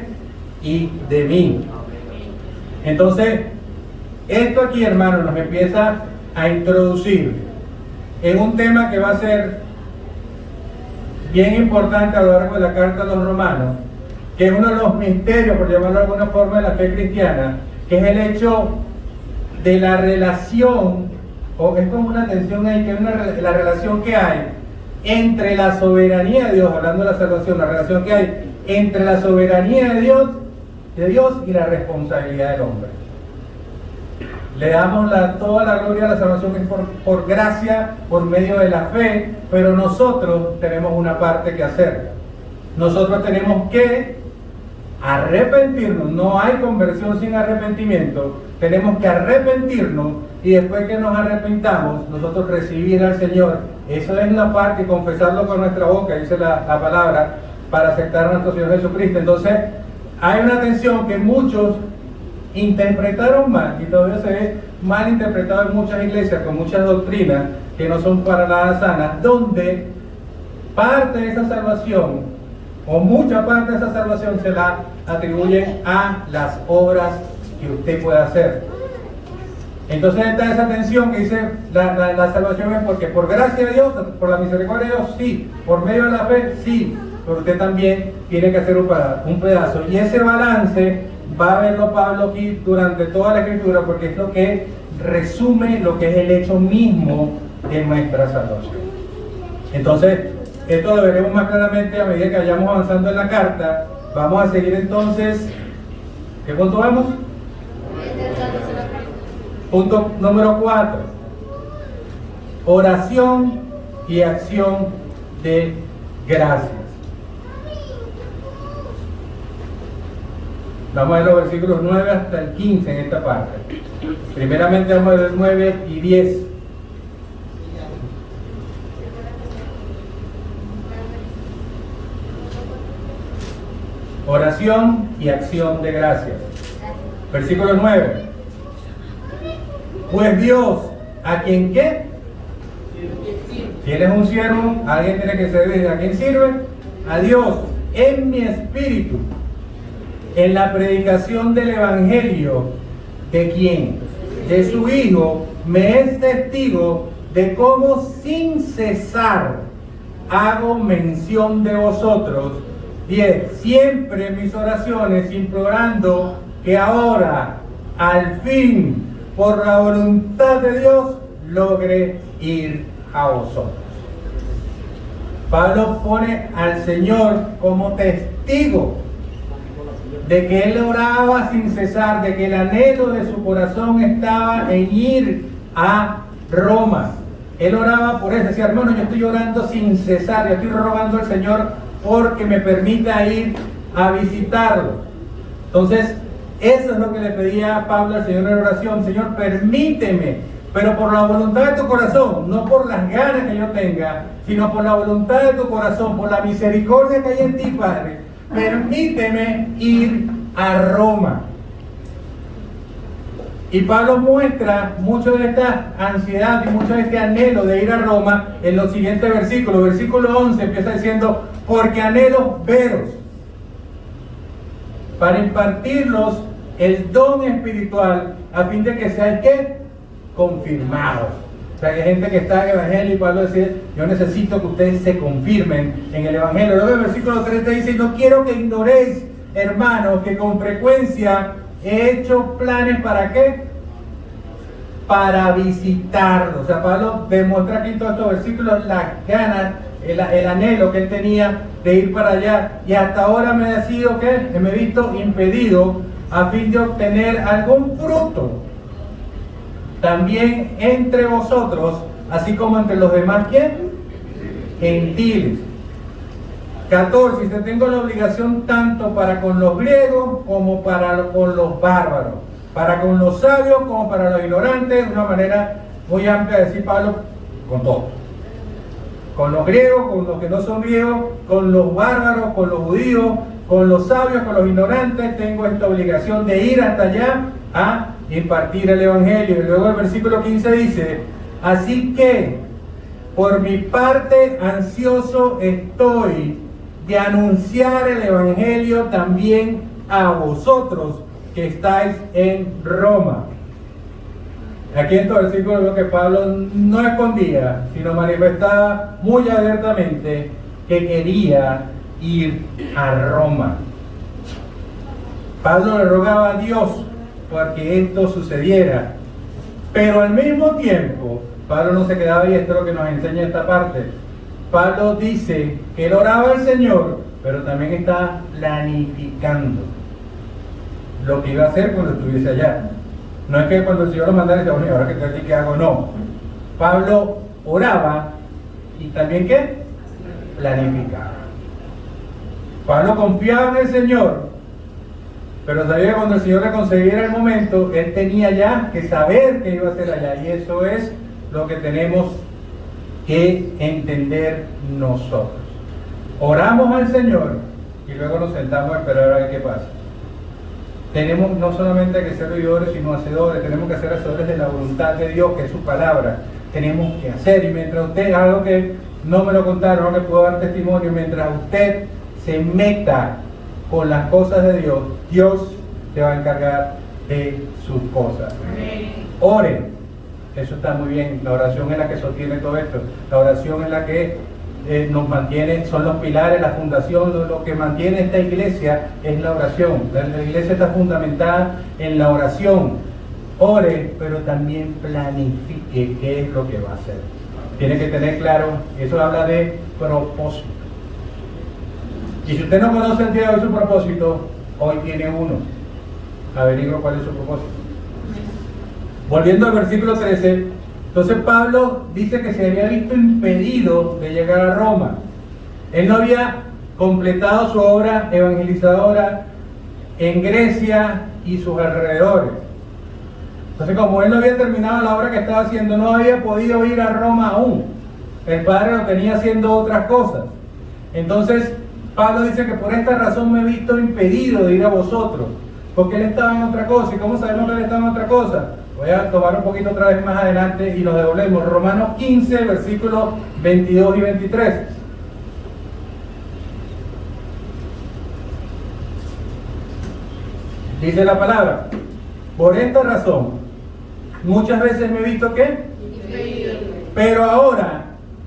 y de mí. Entonces, esto aquí, hermano, nos empieza a introducir en un tema que va a ser bien importante a lo largo de la carta a los romanos, que es uno de los misterios, por llamarlo de alguna forma, de la fe cristiana, que es el hecho de la relación, o es como una tensión ahí, que es la relación que hay entre la soberanía de Dios, hablando de la salvación, la relación que hay entre la soberanía de Dios y la responsabilidad del hombre. Le damos toda la gloria a la salvación, que es por gracia, por medio de la fe, pero nosotros tenemos una parte que hacer. Nosotros tenemos que arrepentirnos. No hay conversión sin arrepentimiento. Tenemos que arrepentirnos, y después que nos arrepintamos, nosotros recibir al Señor. Eso es la parte, confesarlo con nuestra boca, dice la palabra, para aceptar a nuestro Señor Jesucristo. Entonces, hay una tensión que muchos interpretaron mal, y todavía se ve mal interpretado en muchas iglesias, con muchas doctrinas que no son para nada sanas, donde parte de esa salvación, o mucha parte de esa salvación, se la atribuyen a las obras que usted puede hacer. Entonces está esa tensión que dice la salvación es porque por gracia de Dios, por la misericordia de Dios, sí, por medio de la fe, sí, pero usted también tiene que hacer un pedazo. Y ese balance va a verlo Pablo aquí durante toda la escritura, porque es lo que resume lo que es el hecho mismo de nuestra salvación. Entonces, esto lo veremos más claramente a medida que vayamos avanzando en la carta. Vamos a seguir entonces. ¿Qué punto vamos? Punto número 4. Oración y acción de gracias. Vamos a ver los versículos 9 hasta el 15 en esta parte. Primeramente vamos a ver 9 y 10. Oración y acción de gracias. Versículo 9. Pues Dios, ¿a quien qué? Si eres un siervo, alguien tiene que servir. ¿A quién sirve? A Dios. En mi espíritu, en la predicación del Evangelio, ¿de quién? De su Hijo, me es testigo de cómo sin cesar hago mención de vosotros 10. Siempre en mis oraciones implorando que ahora, al fin, por la voluntad de Dios, logre ir a vosotros. Pablo pone al Señor como testigo de que él oraba sin cesar, de que el anhelo de su corazón estaba en ir a Roma. Él oraba por eso, decía, hermano, yo estoy orando sin cesar, yo estoy rogando al Señor porque me permita ir a visitarlo. Entonces, eso es lo que le pedía Pablo al Señor en oración. Señor, permíteme, pero por la voluntad de tu corazón, no por las ganas que yo tenga, sino por la voluntad de tu corazón, por la misericordia que hay en ti, Padre, permíteme ir a Roma. Y Pablo muestra mucho de esta ansiedad y mucho de este anhelo de ir a Roma en los siguientes versículos. Versículo 11 empieza diciendo, porque anhelo veros, para impartirlos el don espiritual, a fin de que seáis, ¿qué? Confirmados. O sea, hay gente que está en el Evangelio y Pablo dice, yo necesito que ustedes se confirmen en el Evangelio. Luego el versículo 30 dice, no quiero que ignoréis, hermanos, que con frecuencia he hecho planes, ¿para qué? Para visitarlos. O sea, Pablo demuestra aquí en todos estos versículos las ganas, el anhelo que él tenía de ir para allá. Y hasta ahora me ha sido, ¿qué? Me he visto impedido a fin de obtener algún fruto también entre vosotros, así como entre los demás, ¿quién? Gentiles. 14. Dice, tengo la obligación tanto para con los griegos como para con los bárbaros, para con los sabios como para los ignorantes. Una manera muy amplia de decir Pablo, con todo. Con los griegos, con los que no son griegos, con los bárbaros, con los judíos, con los sabios, con los ignorantes. Tengo esta obligación de ir hasta allá a impartir el Evangelio. Y luego el versículo 15 dice, así que por mi parte ansioso estoy de anunciar el Evangelio también a vosotros que estáis en Roma. Aquí en todo el versículo veo que Pablo no escondía, sino manifestaba muy abiertamente que quería ir a Roma. Pablo le rogaba a Dios porque esto sucediera, pero al mismo tiempo Pablo no se quedaba ahí. Esto es lo que nos enseña esta parte. Pablo dice que él oraba al Señor, pero también está planificando lo que iba a hacer cuando estuviese allá. No es que cuando el Señor lo mandara, dice, bueno, ahora que estoy aquí, ¿qué hago? No. Pablo oraba y también, ¿qué? Planificaba. Pablo confiaba en el Señor, pero sabía que cuando el Señor le concediera el momento, él tenía ya que saber qué iba a hacer allá. Y eso es lo que tenemos que entender nosotros. Oramos al Señor y luego nos sentamos a esperar a ver qué pasa. Tenemos no solamente que ser oidores, sino hacedores. Tenemos que ser hacedores de la voluntad de Dios, que es su palabra. Tenemos que hacer. Y mientras usted, algo que no me lo contaron, algo que puedo dar testimonio, mientras usted se meta con las cosas de Dios, Dios se va a encargar de sus cosas. Oren. Eso está muy bien. La oración es la que sostiene todo esto. La oración es la que nos mantiene, son los pilares, la fundación, lo que mantiene esta iglesia es la oración. La iglesia está fundamentada en la oración. Ore, pero también planifique qué es lo que va a hacer. Tiene que tener claro, eso habla de propósito. Y si usted no conoce el día de hoy su propósito, hoy tiene uno. Averigüe cuál es su propósito. Volviendo al versículo 13, entonces Pablo dice que se había visto impedido de llegar a Roma. Él no había completado su obra evangelizadora en Grecia y sus alrededores. Entonces, como él no había terminado la obra que estaba haciendo, no había podido ir a Roma aún. El Padre lo tenía haciendo otras cosas. Entonces, Pablo dice que por esta razón me he visto impedido de ir a vosotros, porque él estaba en otra cosa. ¿Y cómo sabemos que él estaba en otra cosa? Voy a tomar un poquito otra vez más adelante y nos devolvemos. Romanos 15, versículos 22 y 23. Dice la palabra, por esta razón, muchas veces me he visto ¿qué? Pero ahora,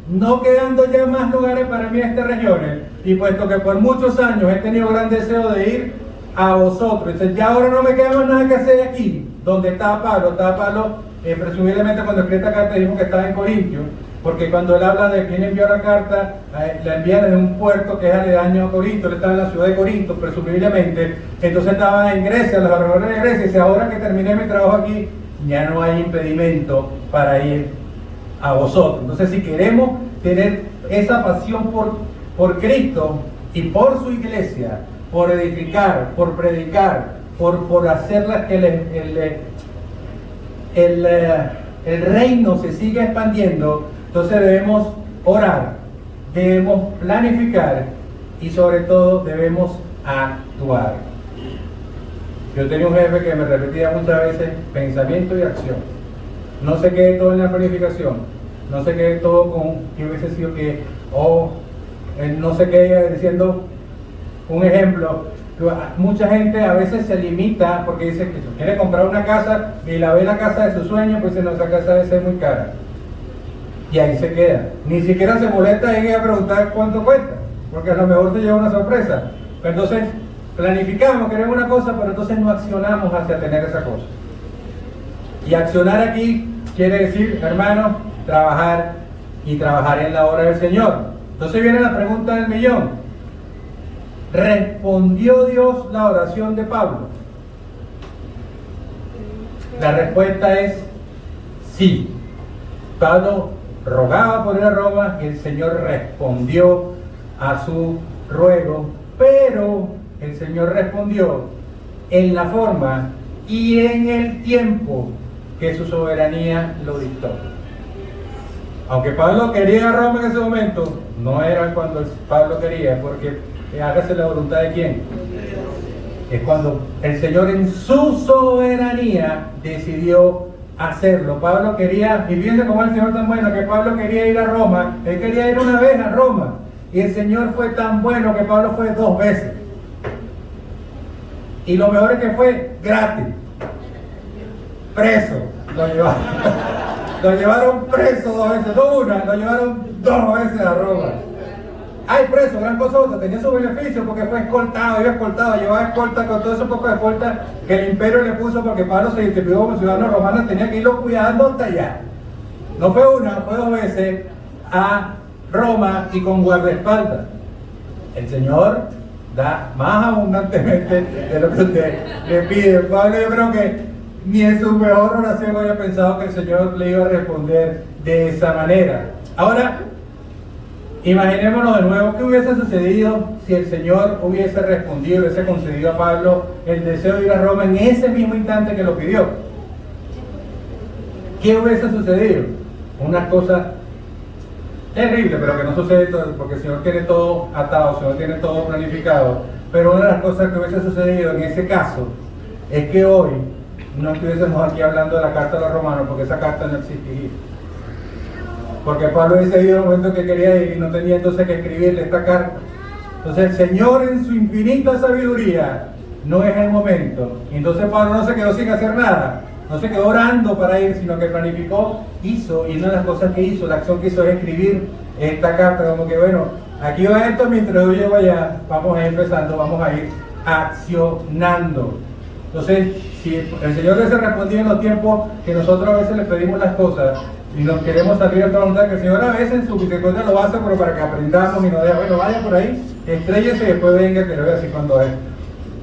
no quedando ya más lugares para mí en estas regiones, y puesto que por muchos años he tenido gran deseo de ir a vosotros, dice, ya ahora no me queda más nada que hacer aquí, donde estaba Pablo, presumiblemente cuando escribió esta carta dijo que estaba en Corintio, porque cuando él habla de quién envió la carta, la envía desde un puerto que es aledaño a Corinto, él estaba en la ciudad de Corinto, presumiblemente, entonces estaba en Grecia, los alrededores de Grecia, y dice, ahora que terminé mi trabajo aquí, ya no hay impedimento para ir a vosotros. Entonces, si queremos tener esa pasión por Cristo y por su iglesia, por edificar, por predicar, por hacerla que el reino se siga expandiendo, entonces debemos orar, debemos planificar y sobre todo debemos actuar. Yo tenía un jefe que me repetía muchas veces pensamiento y acción. No se quede todo en la planificación, no se quede todo con que hubiese sido que, no se quede diciendo un ejemplo. Mucha gente a veces se limita porque dice que quiere comprar una casa y la ve la casa de sus sueños, pues dice, no, esa casa debe ser muy cara. Y ahí se queda. Ni siquiera se molesta en ir a preguntar cuánto cuesta, porque a lo mejor se lleva una sorpresa. Pero entonces planificamos, queremos una cosa, pero entonces no accionamos hacia tener esa cosa. Y accionar aquí quiere decir, hermano, trabajar y trabajar en la obra del Señor. Entonces viene la pregunta del millón. ¿Respondió Dios la oración de Pablo? La respuesta es sí. Pablo rogaba por ir a Roma y el Señor respondió a su ruego, pero el Señor respondió en la forma y en el tiempo que su soberanía lo dictó. Aunque Pablo quería ir a Roma en ese momento, no era cuando Pablo quería, porque hágase la voluntad de quién. Es cuando el Señor en su soberanía decidió hacerlo. Pablo quería, y fíjense cómo el Señor tan bueno, que Pablo quería ir a Roma, él quería ir una vez a Roma, y el Señor fue tan bueno que Pablo fue 2 veces. Y lo mejor es que fue gratis. Preso, lo llevaron preso 2 veces, no una, lo llevaron 2 veces a Roma. Ay, preso, gran cosa, tenía su beneficio porque fue escoltado, iba escoltado, llevaba escolta con todo ese poco de escolta que el imperio le puso porque Pablo se identificó como ciudadano romano, tenía que irlo cuidando hasta allá. No fue una, fue 2 veces a Roma y con guardaespaldas. El Señor da más abundantemente de lo que usted le pide. Pablo, yo creo que ni en su mejor oración había pensado que el Señor le iba a responder de esa manera. Ahora, imaginémonos de nuevo qué hubiese sucedido si el Señor hubiese respondido, hubiese concedido a Pablo el deseo de ir a Roma en ese mismo instante que lo pidió. ¿Qué hubiese sucedido? Una cosa terrible, pero que no sucede todo, porque el Señor tiene todo atado, el Señor tiene todo planificado. Pero una de las cosas que hubiese sucedido en ese caso es que hoy no estuviésemos aquí hablando de la carta a los romanos, porque esa carta no existiría. Porque Pablo hubiese ido en el momento que quería ir y no tenía entonces que escribirle esta carta. Entonces el Señor en su infinita sabiduría no es el momento. Y entonces Pablo no se quedó sin hacer nada, no se quedó orando para ir, sino que planificó, hizo, y una de las cosas que hizo, la acción que hizo es escribir esta carta, como que bueno, aquí va esto, mientras yo llego allá, vamos a ir empezando, vamos a ir accionando. Entonces, si el Señor hubiese respondido en los tiempos que nosotros a veces le pedimos las cosas y nos queremos salir a otra voluntad, que el Señor a veces en su misericordia lo hace, pero para que aprendamos y nos diga, bueno, vaya por ahí, estréllese y después venga que lo vea así cuando es.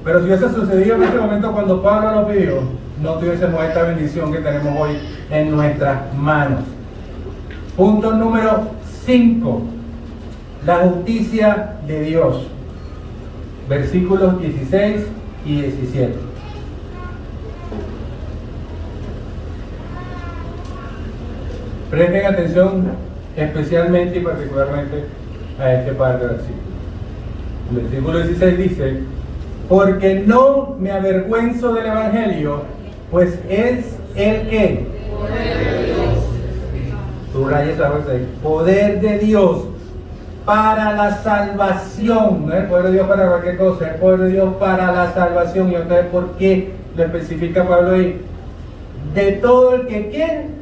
Pero si hubiese sucedido en ese momento cuando Pablo lo pidió, no tuviésemos esta bendición que tenemos hoy en nuestras manos. Punto número 5. La justicia de Dios. Versículos 16 y 17. Presten atención especialmente y particularmente a este par de versículos. El versículo 16 dice: porque no me avergüenzo del Evangelio, pues es el que subraya esa frase ahí, poder de Dios para la salvación. No es el poder de Dios para cualquier cosa, es el poder de Dios para la salvación. Y ustedes, ¿por qué lo especifica Pablo ahí? De todo el que ¿quién?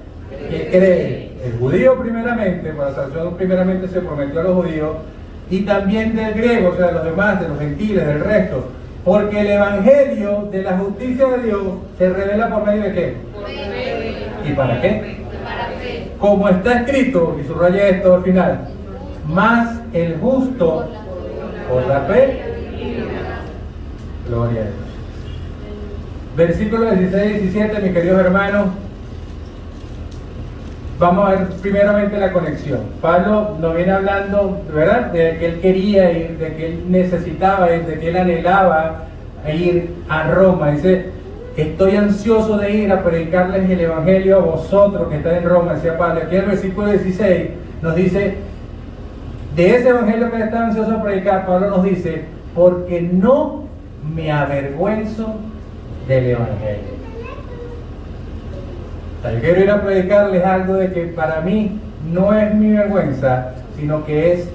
Que cree. El judío primeramente, para la salvación primeramente se prometió a los judíos, y también del griego, o sea, de los demás, de los gentiles, del resto. Porque el evangelio de la justicia de Dios se revela por medio de ¿qué? ¿Y para qué? Como está escrito, y subraya esto al final, más el justo por la fe. Gloria a Dios. Versículos 16 y 17, mis queridos hermanos. Vamos a ver primeramente la conexión. Pablo nos viene hablando, ¿verdad?, de que él quería ir, de que él necesitaba ir, de que él anhelaba ir a Roma. Dice, estoy ansioso de ir a predicarles el evangelio a vosotros que estáis en Roma, decía Pablo. Aquí en el versículo 16 nos dice, de ese evangelio que él está ansioso de predicar, Pablo nos dice, porque no me avergüenzo del evangelio. Yo quiero ir a predicarles algo de que para mí no es mi vergüenza, sino que es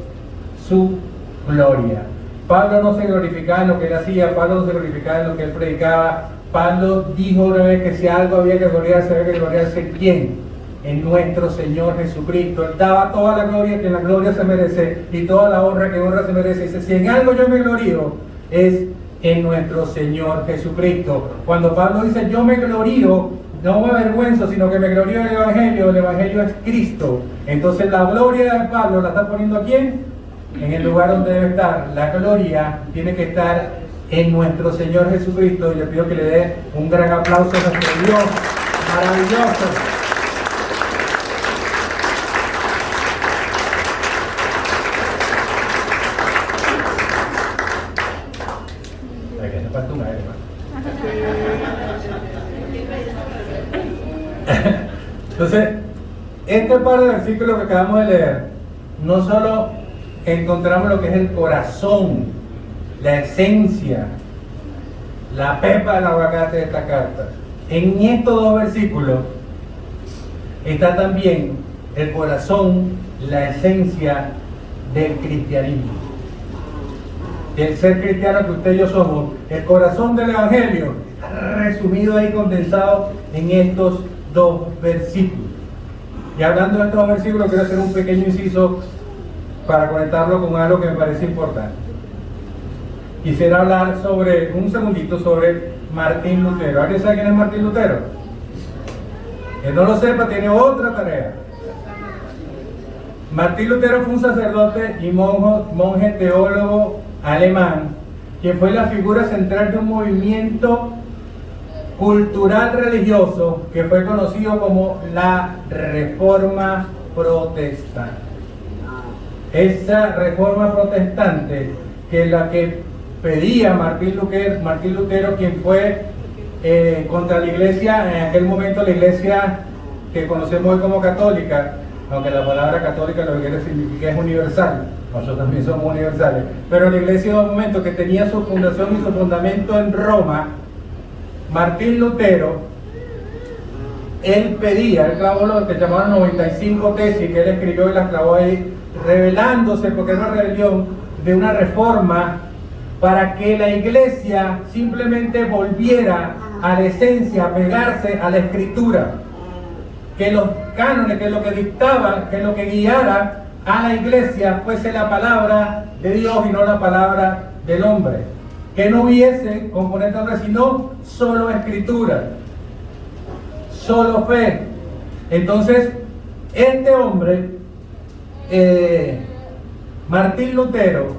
su gloria. Pablo no se glorificaba en lo que él hacía, Pablo no se glorificaba en lo que él predicaba. Pablo dijo una vez que si algo había que gloriarse, había que gloriarse ¿quién? En nuestro Señor Jesucristo. Él daba toda la gloria que la gloria se merece y toda la honra que honra se merece. Dice, si en algo yo me glorío, es en nuestro Señor Jesucristo. Cuando Pablo dice yo me glorío, no me avergüenzo, sino que me glorío en el Evangelio es Cristo. Entonces la gloria de Pablo la está poniendo ¿a quién? En el lugar donde debe estar. La gloria tiene que estar en nuestro Señor Jesucristo, y le pido que le dé un gran aplauso a nuestro Dios maravilloso. Entonces, este par de versículos que acabamos de leer, no solo encontramos lo que es el corazón, la esencia, la pepa del aguacate de esta carta. En estos dos versículos está también el corazón, la esencia del cristianismo. El ser cristiano que usted y yo somos, el corazón del evangelio, resumido ahí, condensado en estos dos versículos. Y hablando de estos dos versículos, quiero hacer un pequeño inciso para conectarlo con algo que me parece importante. Quisiera hablar un segundito sobre Martín Lutero. ¿Alguien sabe quién es Martín Lutero? Que no lo sepa, tiene otra tarea. Martín Lutero fue un sacerdote y monje teólogo alemán, quien fue la figura central de un movimiento cultural religioso que fue conocido como la Reforma Protestante. Esa Reforma Protestante, que es la que pedía Martín Lutero, quien fue contra la iglesia, en aquel momento la iglesia que conocemos hoy como católica, aunque la palabra católica lo que quiere significar es universal, nosotros también somos universales, pero la iglesia en un momento que tenía su fundación y su fundamento en Roma, Martín Lutero, él clavó lo que llamaban 95 tesis que él escribió y las clavó ahí, revelándose, porque era una rebelión, de una reforma para que la iglesia simplemente volviera a la esencia, a pegarse a la escritura, que los cánones, que lo que dictaba, que lo que guiara a la iglesia fuese la palabra de Dios y no la palabra del hombre, que no hubiese componente hombre, sino solo escritura, solo fe. Entonces este hombre, Martín Lutero,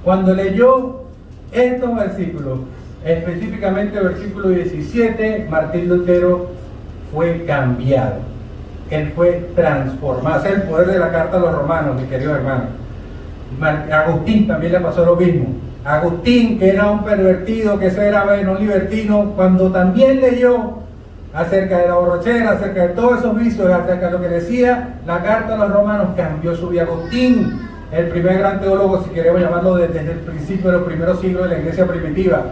cuando leyó estos versículos, específicamente el versículo 17, Martín Lutero fue cambiado, él fue transformado. Es el poder de la carta a los romanos, mis queridos hermanos. Agustín también le pasó lo mismo. Agustín, que era un pervertido, que ese era un libertino, cuando también leyó acerca de la borrachera, acerca de todos esos vicios, acerca de lo que decía la carta a los romanos, cambió su vida. Agustín, el primer gran teólogo, si queremos llamarlo, desde el principio de los primeros siglos de la iglesia primitiva.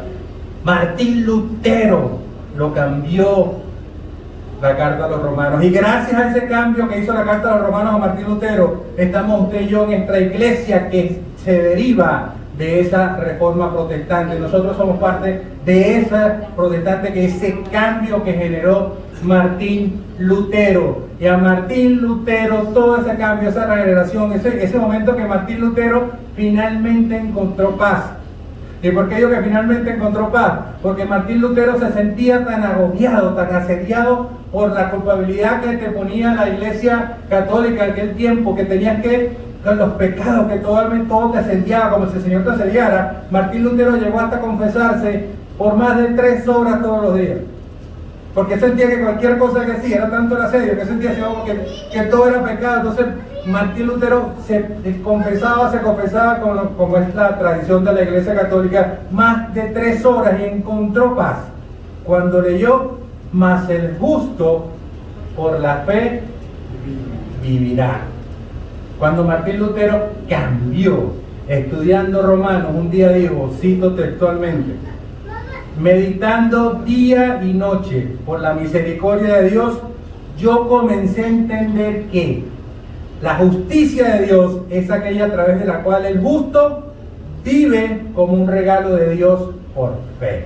Martín Lutero lo cambió la carta a los romanos, y gracias a ese cambio que hizo la carta a los romanos a Martín Lutero, estamos usted y yo en esta iglesia que se deriva de esa reforma protestante. Nosotros somos parte de esa protestante, que ese cambio que generó Martín Lutero. Y a Martín Lutero, todo ese cambio, esa regeneración, ese momento que Martín Lutero finalmente encontró paz. ¿Y por qué digo que finalmente encontró paz? Porque Martín Lutero se sentía tan agobiado, tan asediado por la culpabilidad que te ponía la Iglesia Católica en aquel tiempo, que tenías que, con los pecados, que todo te asediaba, como si el Señor te asediara. Martín Lutero llegó hasta confesarse por más de 3 horas todos los días. Porque sentía que cualquier cosa que hacía era tanto el asedio, que sentía que todo era pecado. Entonces Martín Lutero se confesaba como es la tradición de la Iglesia Católica, más de 3 horas, y encontró paz cuando leyó: mas el justo por la fe vivirá. Cuando Martín Lutero cambió, estudiando Romanos, un día dijo, cito textualmente: meditando día y noche por la misericordia de Dios, yo comencé a entender que la justicia de Dios es aquella a través de la cual el justo vive como un regalo de Dios por fe.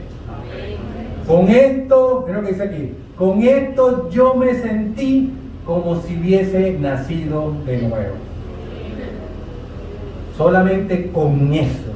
Con esto, es lo que dice aquí, con esto yo me sentí como si hubiese nacido de nuevo. Solamente con eso.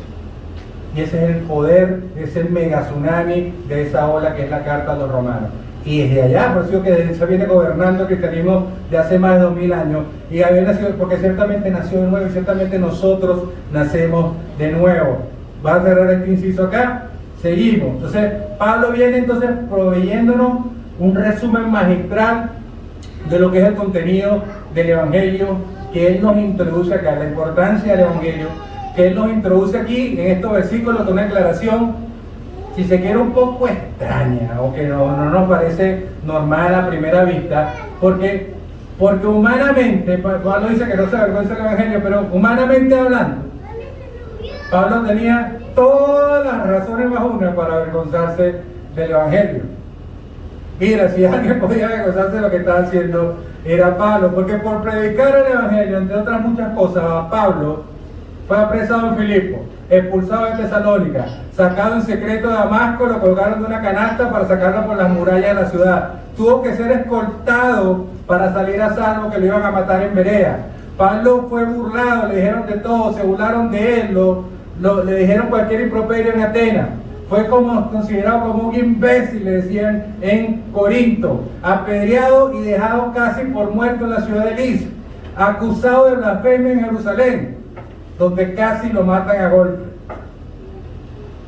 Y ese es el poder, ese mega tsunami de esa ola que es la carta a los romanos. Y desde allá, por eso que se viene gobernando el cristianismo de hace más de 2000 años. Y había nacido, porque ciertamente nació de nuevo, y ciertamente nosotros nacemos de nuevo. Va a cerrar este inciso acá, seguimos. Entonces, Pablo viene entonces proveyéndonos un resumen magistral de lo que es el contenido del Evangelio, que él nos introduce acá, la importancia del Evangelio, que él nos introduce aquí en estos versículos con una declaración, si se quiere, un poco extraña, o que no nos parece normal a primera vista, porque humanamente, Pablo dice que no se avergüenza del Evangelio, pero humanamente hablando, Pablo tenía todas las razones más una para avergonzarse del Evangelio. Mira, si alguien podía avergonzarse de lo que estaba haciendo, era Pablo, porque por predicar el Evangelio, entre otras muchas cosas, Pablo fue apresado en Filipo, expulsado de Tesalónica, sacado en secreto de Damasco, lo colgaron de una canasta para sacarlo por las murallas de la ciudad. Tuvo que ser escoltado para salir a salvo, que lo iban a matar en Berea. Pablo fue burlado, le dijeron de todo, se burlaron de él, le dijeron cualquier improperio en Atenas. Fue considerado como un imbécil, le decían en Corinto, apedreado y dejado casi por muerto en la ciudad de Lis, acusado de blasfemia en Jerusalén, donde casi lo matan a golpe.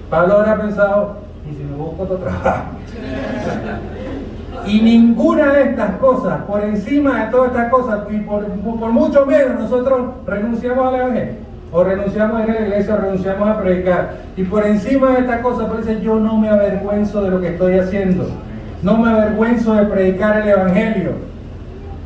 Pablo habrá pensado, ¿y si me busco otro trabajo? Y ninguna de estas cosas, por encima de todas estas cosas, y por mucho menos, nosotros renunciamos al Evangelio, o renunciamos a ir a la iglesia, o renunciamos a predicar. Y por encima de estas cosas, por eso yo no me avergüenzo de lo que estoy haciendo, no me avergüenzo de predicar el Evangelio.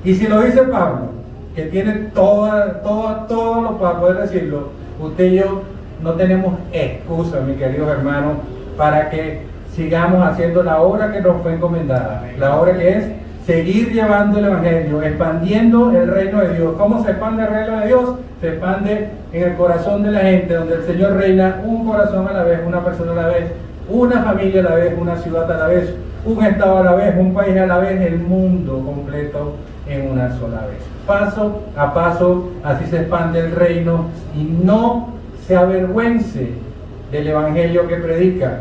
Y si lo dice Pablo, que tiene todo lo para poder decirlo, usted y yo no tenemos excusa, mis queridos hermanos, para que sigamos haciendo la obra que nos fue encomendada, la obra que es seguir llevando el Evangelio, expandiendo el reino de Dios. ¿Cómo se expande el reino de Dios? Se expande en el corazón de la gente, donde el Señor reina, un corazón a la vez, una persona a la vez, una familia a la vez, una ciudad a la vez, un estado a la vez, un país a la vez, el mundo completo en una sola vez. Paso a paso, así se expande el reino, y no se avergüence del Evangelio que predica.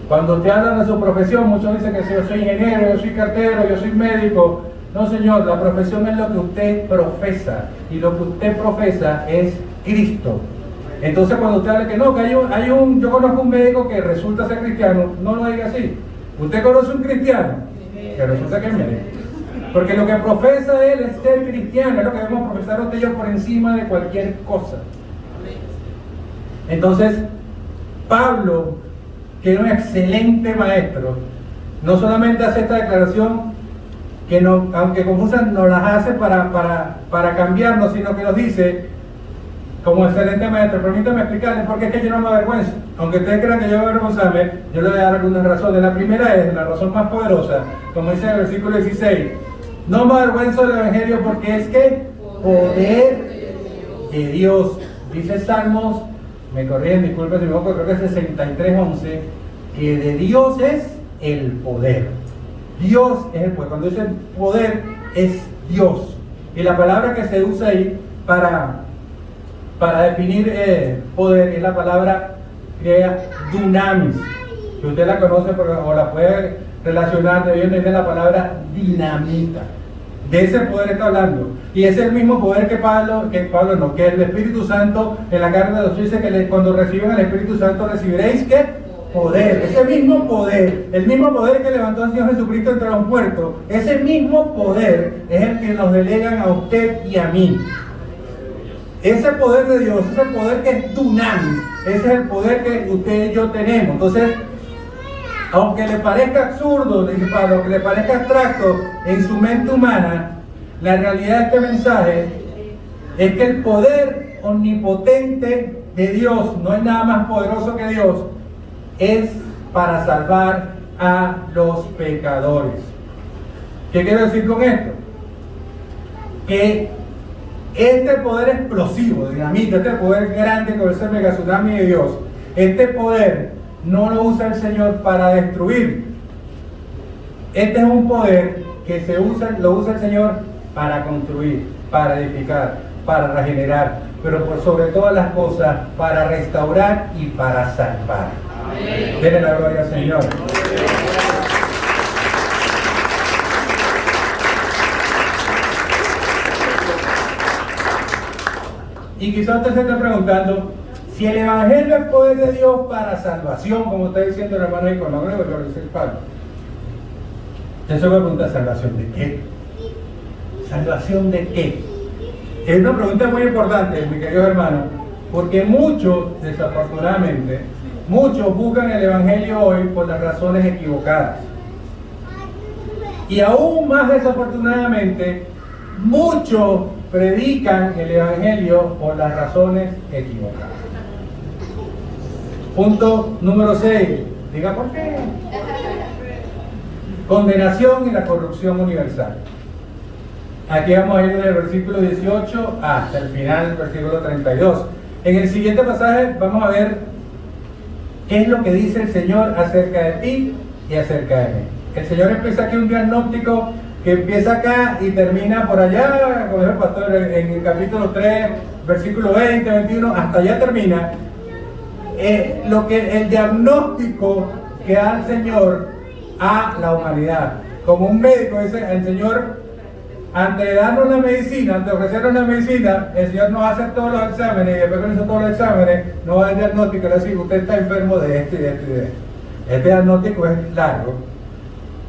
Cuando usted habla de su profesión, muchos dicen que si yo soy ingeniero, yo soy cartero, yo soy médico. No, señor, la profesión es lo que usted profesa, y lo que usted profesa es Cristo. Entonces, cuando usted habla que no, que yo conozco un médico que resulta ser cristiano, no lo diga así. Usted conoce un cristiano que resulta que es médico. Porque lo que profesa él es ser cristiano, es lo que debemos profesar usted y yo por encima de cualquier cosa. Entonces, Pablo, que era un excelente maestro, no solamente hace esta declaración, que no, aunque confusas, nos las hace para cambiarnos, sino que nos dice, como excelente maestro, permítame explicarles por qué es que yo no me avergüenzo. Aunque ustedes crean que yo voy a avergonzarme, yo les voy a dar algunas razones. La primera es la razón más poderosa, como dice en el versículo 16. No me avergüenzo del Evangelio porque es que poder de Dios Dice Salmos, me corrigen, disculpen si me equivoco, creo que es 63:11, que de Dios es el poder. Dios es el poder. Cuando dice poder, es Dios. Y la palabra que se usa ahí para definir poder es la palabra griega dunamis, que usted la conoce o la puede relacionar, debiendo de la palabra dinamita. De ese poder está hablando. Y es el mismo poder que el Espíritu Santo en la carta de los dice que cuando reciben al Espíritu Santo recibiréis ¿qué? Poder. Ese mismo poder, el mismo poder que levantó al Señor Jesucristo entre los muertos, ese mismo poder es el que nos delegan a usted y a mí. Ese poder de Dios, ese poder que es dunamis, ese es el poder que usted y yo tenemos. Entonces, aunque le parezca absurdo, dice Pablo, que le parezca abstracto en su mente humana, la realidad de este mensaje es que el poder omnipotente de Dios, no es nada más poderoso que Dios, es para salvar a los pecadores. ¿Qué quiero decir con esto? Que este poder explosivo, dinamita, este poder grande como ese mega tsunami de Dios, este poder no lo usa el Señor para destruir. Este es un poder que lo usa el Señor para construir, para edificar, para regenerar, pero por sobre todas las cosas, para restaurar y para salvar. Denle la gloria al Señor. Y quizás usted se esté preguntando, si el Evangelio es poder de Dios para salvación, como está diciendo el hermano Iconogrego, lo dice el Pablo. Eso me pregunta, ¿salvación de qué? ¿Salvación de qué? Es una pregunta muy importante, mi querido hermano, porque muchos, desafortunadamente, muchos buscan el Evangelio hoy por las razones equivocadas. Y aún más desafortunadamente, muchos predican el Evangelio por las razones equivocadas. Punto número 6. Diga por qué. Condenación y la corrupción universal. Aquí vamos a ir del versículo 18 hasta el final del versículo 32. En el siguiente pasaje vamos a ver qué es lo que dice el Señor acerca de ti y acerca de mí. El Señor empieza aquí un diagnóstico que empieza acá y termina por allá, como dijo el pastor, en el capítulo 3, versículo 20, 21, hasta allá termina. El diagnóstico que da el Señor a la humanidad. Como un médico, dice el Señor, antes de darnos la medicina, antes de ofrecernos la medicina, el Señor nos hace todos los exámenes y después que nos hace todos los exámenes, nos da el diagnóstico y le dice, usted está enfermo de esto y de esto y de esto. Este diagnóstico es largo,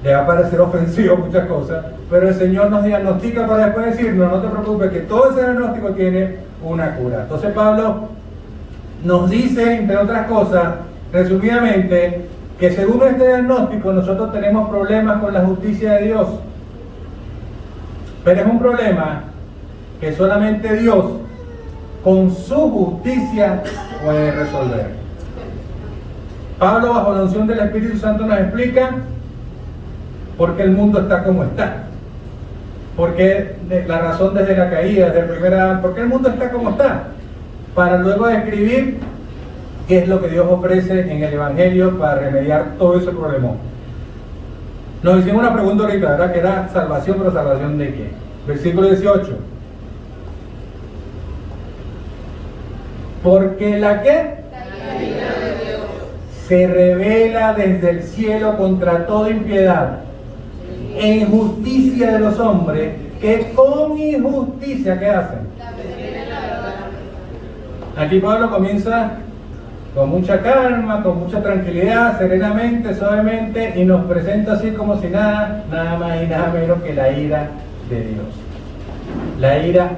le va a parecer ofensivo muchas cosas, pero el Señor nos diagnostica para después decirnos, no te preocupes, que todo ese diagnóstico tiene una cura. Entonces Pablo nos dice, entre otras cosas, resumidamente, que según este diagnóstico nosotros tenemos problemas con la justicia de Dios. Pero es un problema que solamente Dios, con su justicia, puede resolver. Pablo, bajo la unción del Espíritu Santo, nos explica por qué el mundo está como está. Por qué la razón desde la caída, desde el primer Adán, por qué el mundo está como está. Para luego describir qué es lo que Dios ofrece en el Evangelio para remediar todo ese problema. Nos hicimos una pregunta ahorita, ¿verdad? Que era salvación, pero ¿salvación de qué? Versículo 18. Porque la que se revela desde el cielo contra toda impiedad e injusticia de los hombres, que con injusticia, ¿qué hacen? Aquí Pablo comienza con mucha calma, con mucha tranquilidad, serenamente, suavemente, y nos presenta así como si nada más y nada menos que la ira de Dios. La ira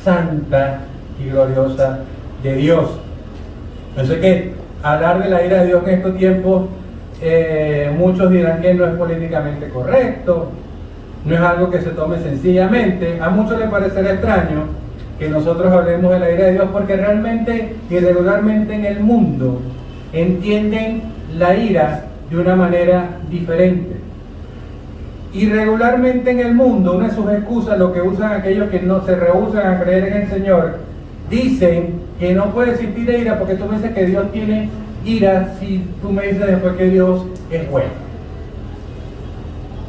santa y gloriosa de Dios. Yo sé que hablar de la ira de Dios en estos tiempos, muchos dirán que no es políticamente correcto, no es algo que se tome sencillamente. A muchos les parecerá extraño que nosotros hablemos de la ira de Dios, porque realmente y regularmente en el mundo entienden la ira de una manera diferente. Y regularmente en el mundo, una de sus excusas, lo que usan aquellos que no se rehúsan a creer en el Señor, dicen que no puede existir ira porque tú me dices que Dios tiene ira si tú me dices después que Dios es bueno.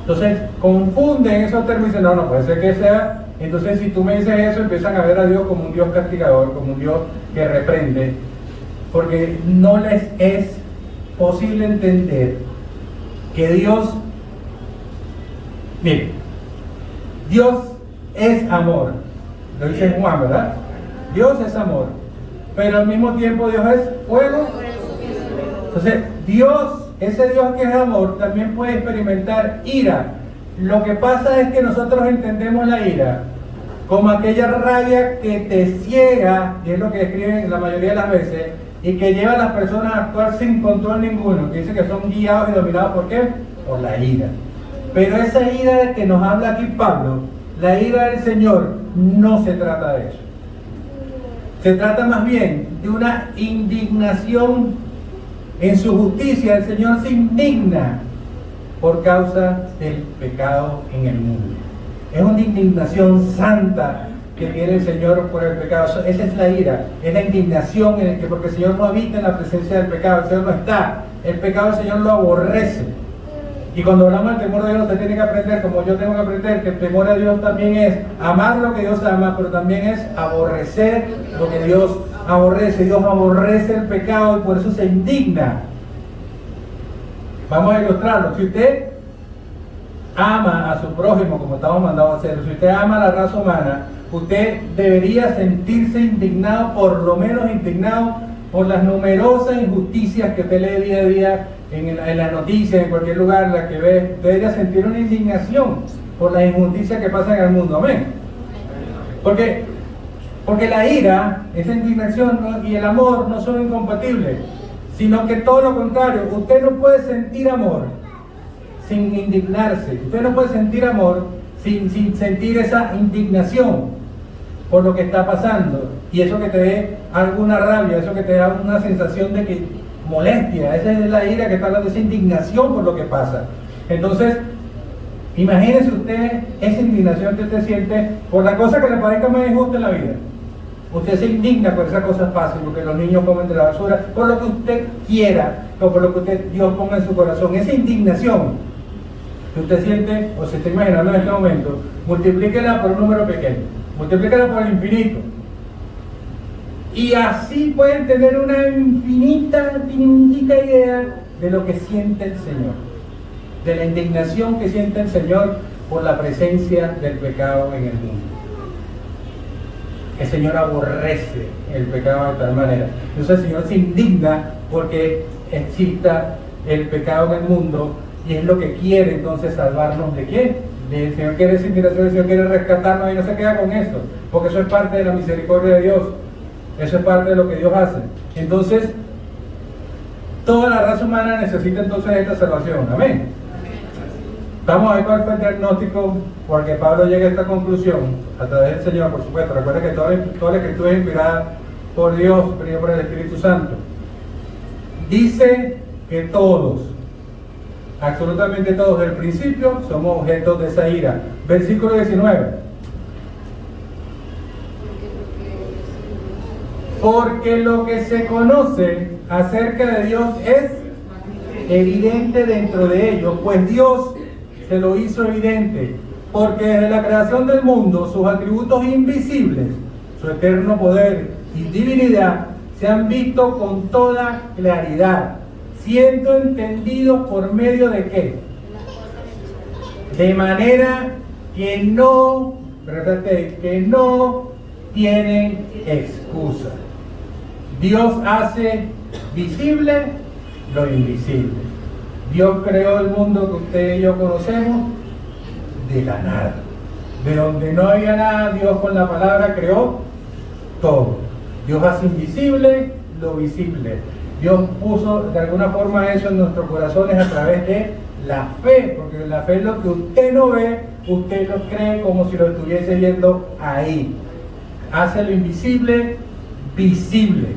Entonces confunden esos términos y dicen, no puede ser que sea. Entonces si tú me dices eso, empiezan a ver a Dios como un Dios castigador, como un Dios que reprende, porque no les es posible entender que Dios, mire, Dios es amor, lo dice Juan, ¿verdad? Dios es amor, pero al mismo tiempo Dios es fuego. Entonces Dios, ese Dios que es amor, también puede experimentar ira. Lo que pasa es que nosotros entendemos la ira como aquella rabia que te ciega, y es lo que describen la mayoría de las veces, y que lleva a las personas a actuar sin control ninguno, que dice que son guiados y dominados, ¿por qué? Por la ira. Pero esa ira de que nos habla aquí Pablo, la ira del Señor, no se trata de eso. Se trata más bien de una indignación en su justicia. El Señor se indigna por causa del pecado en el mundo. Es una indignación santa que tiene el Señor por el pecado. Esa es la ira, es la indignación en el que, porque el Señor no habita en la presencia del pecado, el Señor no está. El pecado el Señor lo aborrece. Y cuando hablamos del temor de Dios, usted tiene que aprender, como yo tengo que aprender, que el temor a Dios también es amar lo que Dios ama, pero también es aborrecer lo que Dios aborrece. Dios aborrece el pecado y por eso se indigna. Vamos a ilustrarlo. Si usted ama a su prójimo, como estamos mandados a hacerlo, si usted ama a la raza humana, usted debería sentirse indignado, por lo menos indignado, por las numerosas injusticias que usted lee día a día en las noticias, en cualquier lugar, en la que ve. Debería sentir una indignación por las injusticias que pasan en el mundo. Amén. Porque la ira, esa indignación, ¿no?, y el amor no son incompatibles, sino que todo lo contrario. Usted no puede sentir amor sin indignarse. Usted no puede sentir amor sin sentir esa indignación por lo que está pasando, y eso que te dé alguna rabia, eso que te da una sensación de que molestia. Esa es la ira que está hablando, esa indignación por lo que pasa. Entonces, imagínese usted esa indignación que usted siente por la cosa que le parezca más injusta en la vida. Usted se indigna por esas cosas pasen, porque los niños comen de la basura, por lo que usted quiera, o por lo que Dios ponga en su corazón. Esa indignación que usted siente o se está imaginando en este momento, multiplíquela por un número pequeño, multiplíquela por el infinito. Y así pueden tener una infinita idea de lo que siente el Señor, de la indignación que siente el Señor por la presencia del pecado en el mundo. El Señor aborrece el pecado de tal manera. Entonces el Señor se indigna porque exista el pecado en el mundo, y es lo que quiere entonces salvarnos de quién. El Señor quiere esa indignación, el Señor quiere rescatarnos, y no se queda con eso, porque eso es parte de la misericordia de Dios. Eso es parte de lo que Dios hace. Entonces, toda la raza humana necesita entonces esta salvación. Amén. Vamos a ver cuál fue el diagnóstico, porque Pablo llega a esta conclusión a través del Señor, por supuesto. Recuerda que toda la escritura es inspirada por Dios, pero por el Espíritu Santo. Dice que todos, absolutamente todos, del principio, somos objetos de esa ira. Versículo 19. Porque lo que se conoce acerca de Dios es evidente dentro de ellos, pues Dios se lo hizo evidente, porque desde la creación del mundo sus atributos invisibles, su eterno poder y divinidad, se han visto con toda claridad, siendo entendidos por medio de ¿qué? De manera que no tienen excusa. Dios hace visible lo invisible. Dios creó el mundo que usted y yo conocemos de la nada. De donde no había nada, Dios con la palabra creó todo. Dios hace invisible lo visible. Dios puso de alguna forma eso en nuestros corazones a través de la fe, porque la fe es lo que usted no ve, usted lo cree como si lo estuviese viendo ahí. Hace lo invisible visible.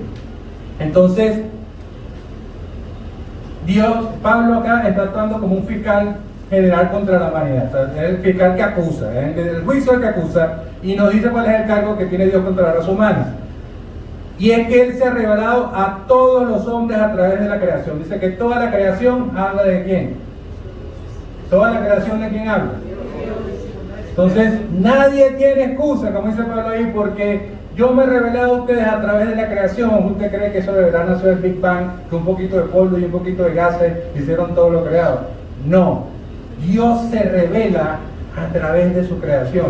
Entonces, Pablo acá está actuando como un fiscal general contra la humanidad. O sea, es el fiscal que acusa, el juicio el que acusa, y nos dice cuál es el cargo que tiene Dios contra la raza humana. Y es que Él se ha revelado a todos los hombres a través de la creación. Dice que toda la creación habla de quién. ¿Toda la creación de quién habla? Entonces, nadie tiene excusa, como dice Pablo ahí, porque yo me he revelado a ustedes a través de la creación. ¿Usted cree que eso de verdad nació del Big Bang, que un poquito de polvo y un poquito de gases hicieron todo lo creado? No. Dios se revela a través de su creación.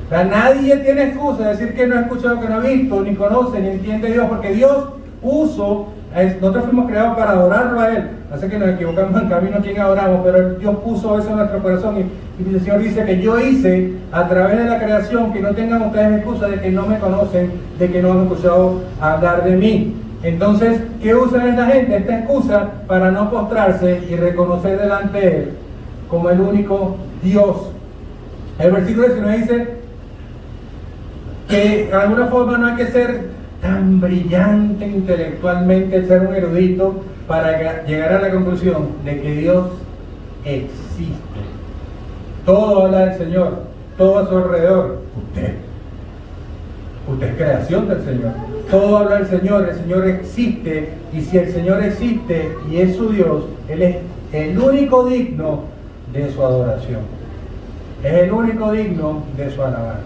O sea, nadie tiene excusa de decir que no ha escuchado, que no ha visto, ni conoce, ni entiende a Dios, porque Dios puso, nosotros fuimos creados para adorarlo a Él. Así que nos equivocamos en camino a quien adoramos, pero Dios puso eso en nuestro corazón y el Señor dice que yo hice a través de la creación que no tengan ustedes excusa de que no me conocen, de que no han escuchado hablar de mí. Entonces, ¿qué usa esta gente? Esta excusa para no postrarse y reconocer delante de Él como el único Dios. El versículo 19 dice que de alguna forma no hay que ser tan brillante intelectualmente, ser un erudito para llegar a la conclusión de que Dios existe. Todo habla del Señor, todo a su alrededor. Usted es creación del Señor. Todo habla del Señor, el Señor existe, y si el Señor existe y es su Dios, Él es el único digno de su adoración. Es el único digno de su alabanza.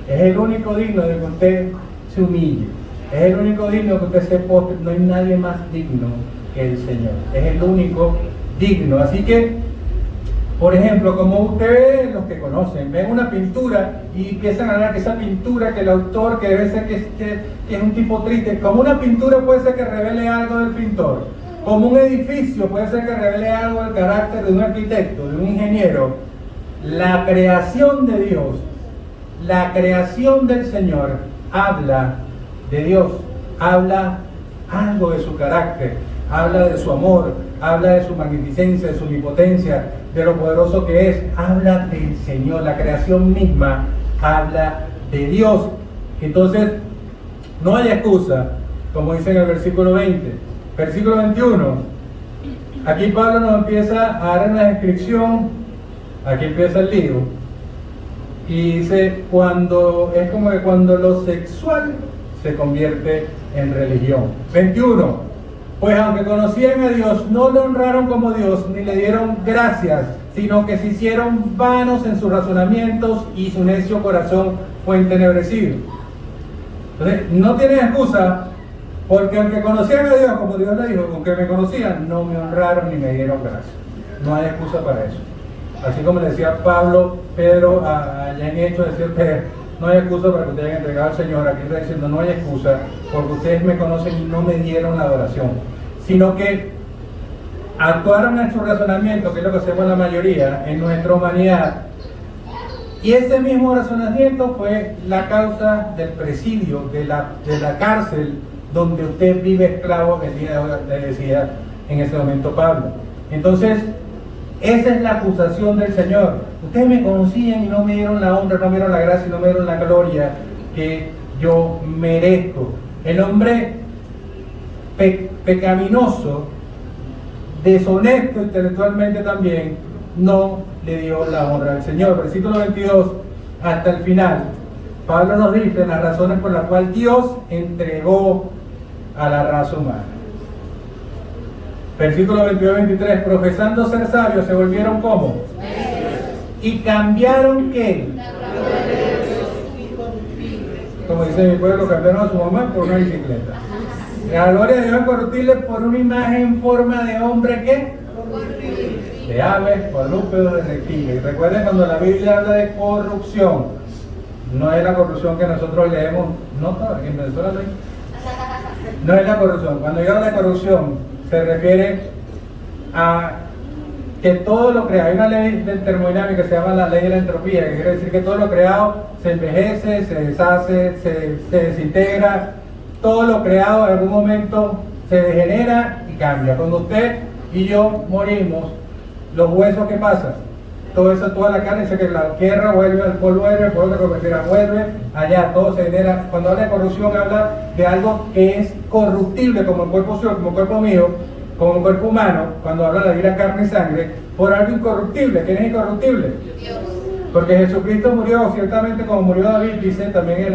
Es el único digno de que usted se humille. Es el único digno que usted se postre. No hay nadie más digno que el Señor. Es el único digno. Así que, por ejemplo, como usted ve, los que conocen, ven una pintura y empiezan a hablar que esa pintura, que el autor, que debe ser que es un tipo triste. Como una pintura puede ser que revele algo del pintor. Como un edificio puede ser que revele algo del carácter de un arquitecto, de un ingeniero. La creación de Dios, la creación del Señor habla de Dios, habla algo de su carácter, habla de su amor, habla de su magnificencia, de su omnipotencia, de lo poderoso que es, habla del Señor. La creación misma habla de Dios. Entonces, no hay excusa, como dice en el versículo 20. Versículo 21, aquí Pablo nos empieza a dar una descripción, aquí empieza el lío, y dice, es como que cuando lo sexual se convierte en religión. 21, pues aunque conocían a Dios, no lo honraron como Dios, ni le dieron gracias, sino que se hicieron vanos en sus razonamientos y su necio corazón fue entenebrecido. Entonces, no tienen excusa, porque aunque conocían a Dios, como Dios le dijo, aunque me conocían, no me honraron ni me dieron gracias. No hay excusa para eso. Así como le decía Pablo, Pedro, allá en Hechos, decía Pedro, no hay excusa para que ustedes hayan entregado al Señor. Aquí está diciendo, no hay excusa, porque ustedes me conocen y no me dieron la adoración. Sino que actuaron en su razonamiento, que es lo que hacemos la mayoría, en nuestra humanidad. Y ese mismo razonamiento fue la causa del presidio, de la cárcel, donde usted vive esclavo el día de hoy, le decía en ese momento Pablo. Entonces, esa es la acusación del Señor. Ustedes me conocían y no me dieron la honra, no me dieron la gracia y no me dieron la gloria que yo merezco. El hombre pecaminoso, deshonesto intelectualmente también, no le dio la honra al Señor. Versículo 22 hasta el final, Pablo nos dice las razones por las cuales Dios entregó a la raza humana. Versículo 22-23, profesando ser sabios, se volvieron ¿cómo? Y cambiaron ¿qué? Como dice mi pueblo, cambiaron a su mamá por una bicicleta. La gloria de Dios incorruptible por una imagen en forma de hombre ¿qué? De aves, cuadrúpedos, de reptiles. Y recuerden cuando la Biblia habla de corrupción, no es la corrupción que nosotros leemos, no, en Venezuela no es la corrupción. Cuando yo hablo de corrupción, se refiere a que todo lo creado, hay una ley de termodinámica que se llama la ley de la entropía, que quiere decir que todo lo creado se envejece, se deshace, se desintegra, todo lo creado en algún momento se degenera y cambia. Cuando usted y yo morimos, los huesos ¿qué pasa? Todo eso, toda la carne, dice que la tierra vuelve al polvo, el polvo se convertirá, vuelve allá, todo se genera. Cuando habla de corrupción, habla de algo que es corruptible, como el cuerpo suyo, como el cuerpo mío, como el cuerpo humano. Cuando habla de la vida, carne y sangre, por algo incorruptible. ¿Quién es incorruptible? Dios. Porque Jesucristo murió, ciertamente como murió David, dice también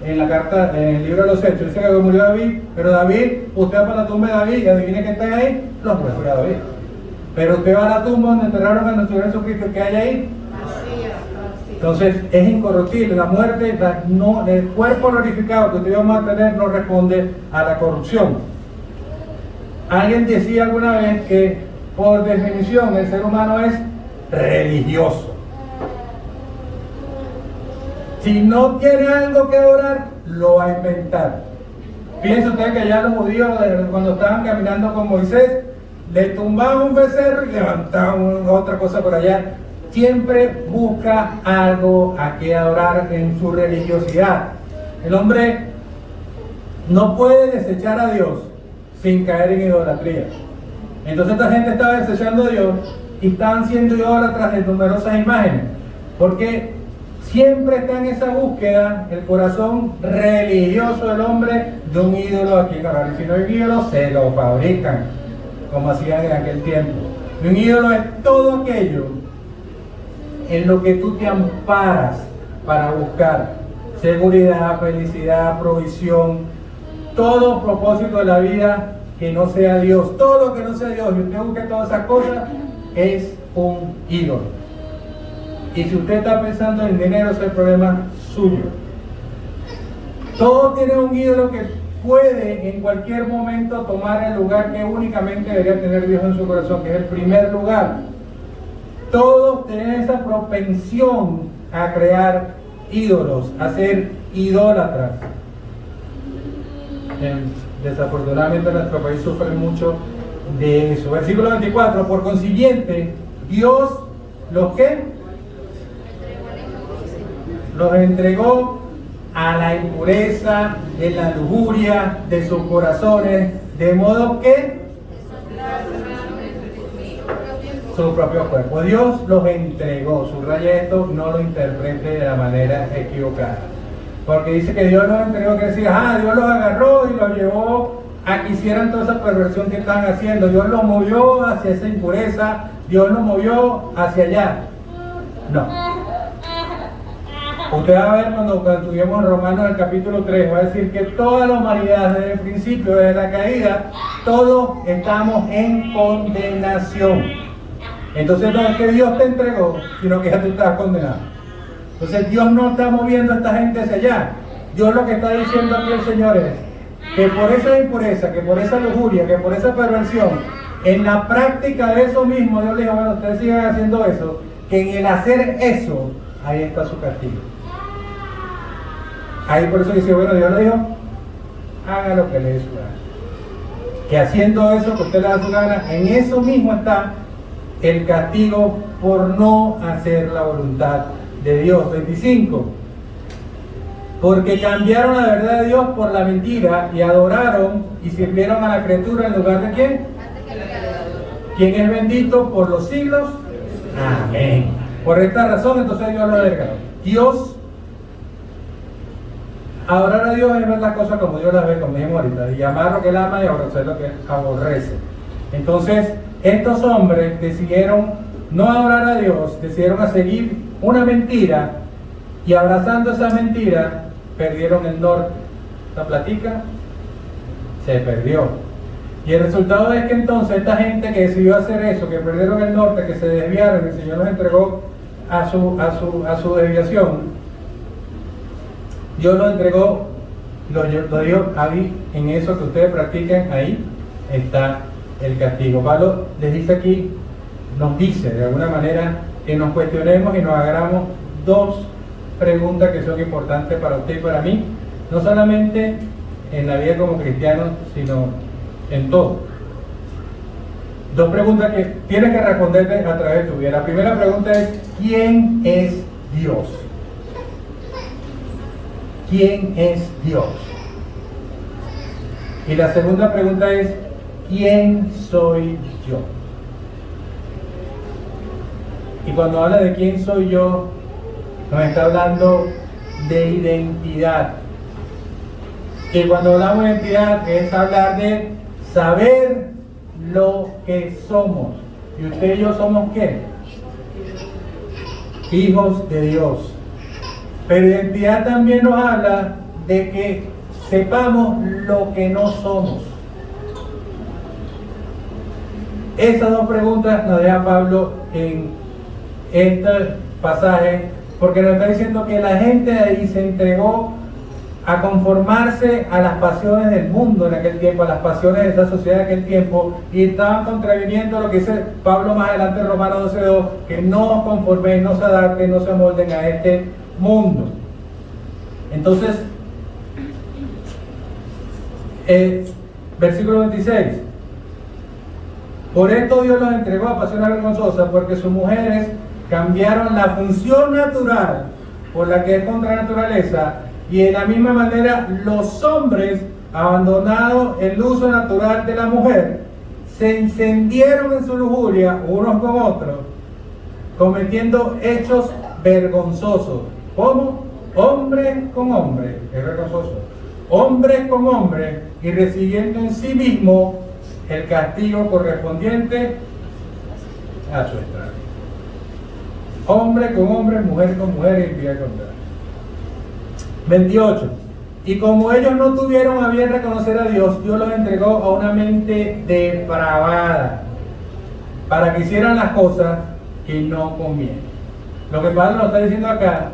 en la carta, en el libro de los Hechos, dice que murió David, pero David, usted va para la tumba de David y adivine que está ahí, los huesos de David. Pero usted va a la tumba donde enterraron a nuestro Señor Jesucristo, ¿qué hay ahí? Entonces es incorruptible, la muerte, el cuerpo glorificado que usted vamos a tener no responde a la corrupción. Alguien decía alguna vez que por definición el ser humano es religioso. Si no tiene algo que adorar, lo va a inventar. Fíjense ustedes que allá los judíos cuando estaban caminando con Moisés, le tumbaban un becerro y levantaban otra cosa por allá. Siempre busca algo a que adorar en su religiosidad. El hombre no puede desechar a Dios sin caer en idolatría. Entonces esta gente estaba desechando a Dios y estaban siendo idólatras de numerosas imágenes, porque siempre está en esa búsqueda el corazón religioso del hombre de un ídolo aquí en Canadá. Y si no hay un ídolo, se lo fabrican, como hacían en aquel tiempo. Y un ídolo es todo aquello en lo que tú te amparas para buscar seguridad, felicidad, provisión, todo propósito de la vida que no sea Dios. Todo lo que no sea Dios y usted busque todas esas cosas es un ídolo. Y si usted está pensando en dinero, ese es el problema suyo. Todo tiene un ídolo que puede en cualquier momento tomar el lugar que únicamente debería tener Dios en su corazón, que es el primer lugar. Todos tienen esa propensión a crear ídolos, a ser idólatras. Desafortunadamente nuestro país sufre mucho de eso. Versículo 24, por consiguiente, Dios los que los entregó a la impureza de la lujuria de sus corazones, de modo que su propio cuerpo. Dios los entregó. Subraya esto, no lo interprete de la manera equivocada. Porque dice que Dios los entregó, que decía, Dios los agarró y los llevó a que hicieran toda esa perversión que estaban haciendo. Dios los movió hacia esa impureza, Dios los movió hacia allá. No. Usted va a ver cuando estudiemos en Romanos el capítulo 3, va a decir que toda la humanidad desde el principio, desde la caída, todos estamos en condenación. Entonces no es que Dios te entregó, sino que ya tú estás condenado. Entonces Dios no está moviendo a esta gente hacia allá. Dios lo que está diciendo aquí el Señor es que por esa impureza, que por esa lujuria, que por esa perversión, en la práctica de eso mismo, Dios le dijo, bueno, ustedes sigan haciendo eso, que en el hacer eso, ahí está su castigo. Ahí por eso dice, bueno, Dios le dijo, haga lo que le dé su gana. Que haciendo eso que usted le da su gana, en eso mismo está el castigo por no hacer la voluntad de Dios. 25. Porque cambiaron la verdad de Dios por la mentira y adoraron y sirvieron a la criatura en lugar de ¿quién? ¿Quién es bendito por los siglos? Amén. Por esta razón entonces Dios lo descargó. Dios, adorar a Dios es ver las cosas como Dios las ve, como dijimos ahorita, y amar lo que él ama y aborrecer lo que aborrece. Entonces estos hombres decidieron no adorar a Dios, decidieron a seguir una mentira y abrazando esa mentira perdieron el norte. La platica se perdió. Y el resultado es que entonces esta gente que decidió hacer eso, que perdieron el norte, que se desviaron, el Señor los entregó a su desviación. Dios los entregó, lo dijo, ahí en eso que ustedes practican, ahí está el castigo. Pablo les dice aquí, nos dice de alguna manera que nos cuestionemos y nos hagamos dos preguntas que son importantes para usted y para mí, no solamente en la vida como cristianos, sino en todo. Dos preguntas que tienes que responderte a través de tu vida. La primera pregunta es, ¿quién es Dios? ¿Quién es Dios? Y la segunda pregunta es, ¿quién soy yo? Y cuando habla de quién soy yo, nos está hablando de identidad. Y cuando hablamos de identidad es hablar de saber lo que somos. ¿Y usted y yo somos qué? Hijos de Dios. Pero identidad también nos habla de que sepamos lo que no somos. Esas dos preguntas nos deja Pablo en este pasaje, porque nos está diciendo que la gente de ahí se entregó a conformarse a las pasiones del mundo en aquel tiempo, a las pasiones de esa sociedad de aquel tiempo, y estaban contraviniendo lo que dice Pablo más adelante en Romanos 12:2, que no os conforméis, no se adapten, no se amolden a este mundo. Entonces, versículo 26. Por esto Dios los entregó a pasiones vergonzosas, porque sus mujeres cambiaron la función natural por la que es contra la naturaleza, y de la misma manera los hombres, abandonado el uso natural de la mujer, se encendieron en su lujuria unos con otros, cometiendo hechos vergonzosos. ¿Cómo? Hombre con hombre, es vergonzoso. Hombre con hombre, y recibiendo en sí mismo el castigo correspondiente a su estrago. Hombre con hombre, mujer con mujer, y impía con mujer. 28. Y como ellos no tuvieron a bien reconocer a Dios, Dios los entregó a una mente depravada para que hicieran las cosas que no convienen. Lo que Pablo nos está diciendo acá,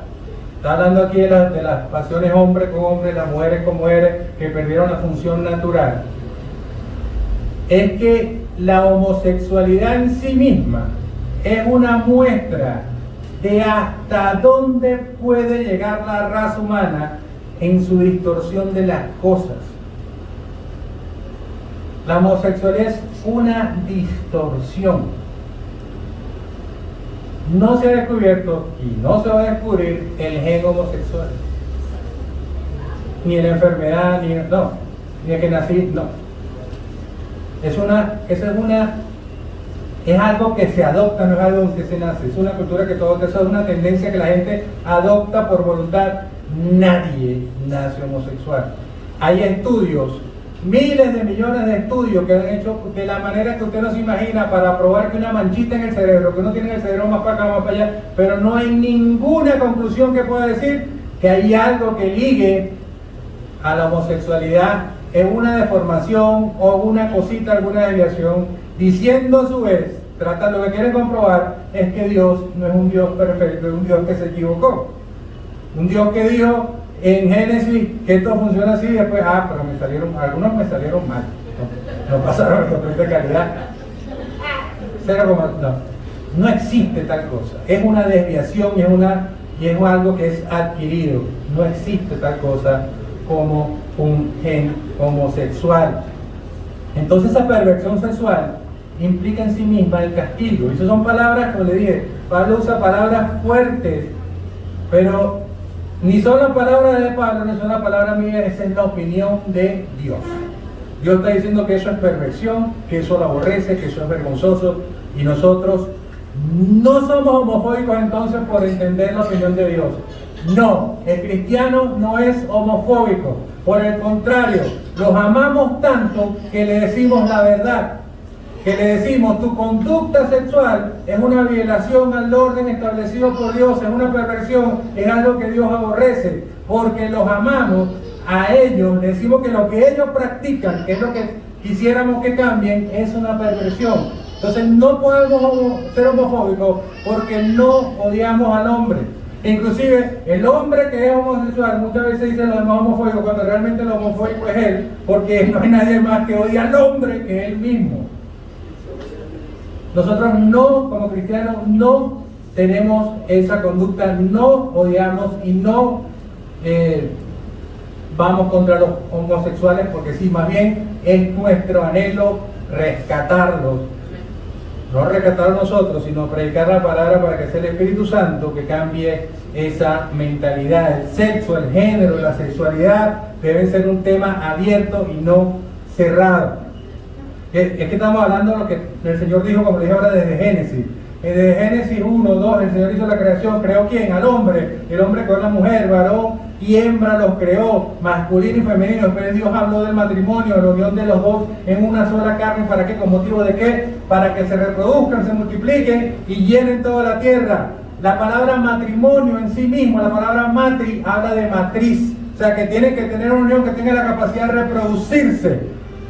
está hablando aquí de las pasiones hombre con hombre, las mujeres con mujeres, que perdieron la función natural, es que la homosexualidad en sí misma es una muestra de hasta dónde puede llegar la raza humana en su distorsión de las cosas. La homosexualidad es una distorsión. No se ha descubierto y no se va a descubrir el gen homosexual. Ni la enfermedad, ni el que nací, no. Es algo que se adopta, no es algo que se nace. Es una cultura que todo eso es una tendencia que la gente adopta por voluntad. Nadie nace homosexual. Hay estudios, miles de millones de estudios que han hecho de la manera que usted no se imagina para probar que una manchita en el cerebro, que uno tiene el cerebro más para acá, más para allá, pero no hay ninguna conclusión que pueda decir que hay algo que ligue a la homosexualidad en una deformación o una cosita, alguna desviación, diciendo a su vez, lo que quieren comprobar es que Dios no es un Dios perfecto, es un Dios que se equivocó. Un Dios que dijo en Génesis que esto funciona así, y después, pero algunos me salieron mal, no pasaron el control de calidad. No existe tal cosa, es una desviación y es algo que es adquirido. No existe tal cosa como un gen homosexual. Entonces esa perversión sexual implica en sí misma el castigo. Y esas son palabras, como le dije, Pablo usa palabras fuertes, pero ni son las palabras de Pablo, ni son las palabras mías, esa es la opinión de Dios. Dios está diciendo que eso es perversión, que eso lo aborrece, que eso es vergonzoso, y nosotros no somos homofóbicos entonces por entender la opinión de Dios. No, el cristiano no es homofóbico, por el contrario, los amamos tanto que le decimos la verdad, que le decimos tu conducta sexual es una violación al orden establecido por Dios, es una perversión, es algo que Dios aborrece, porque los amamos a ellos, le decimos que lo que ellos practican, que es lo que quisiéramos que cambien, es una perversión. Entonces no podemos ser homofóbicos porque no odiamos al hombre. Inclusive el hombre que es homosexual muchas veces dice lo demás homofóbico, cuando realmente lo homofóbico es él, porque no hay nadie más que odia al hombre que él mismo. Nosotros no, como cristianos, no tenemos esa conducta, no odiamos y no vamos contra los homosexuales, porque sí, más bien es nuestro anhelo rescatarlos. No rescatar a nosotros, sino predicar la palabra para que sea el Espíritu Santo que cambie esa mentalidad. El sexo, el género, la sexualidad deben ser un tema abierto y no cerrado. Es que estamos hablando de lo que el Señor dijo, como dije ahora, desde Génesis. Desde Génesis 1, 2, el Señor hizo la creación, creó ¿quién? Al hombre, el hombre creó a la mujer, varón y hembra los creó, masculino y femenino. Después Dios habló del matrimonio, la unión de los dos en una sola carne. ¿Para qué? ¿Con motivo de qué? Para que se reproduzcan, se multipliquen y llenen toda la tierra. La palabra matrimonio en sí mismo, la palabra matri, habla de matriz. O sea, que tienen que tener una unión que tenga la capacidad de reproducirse.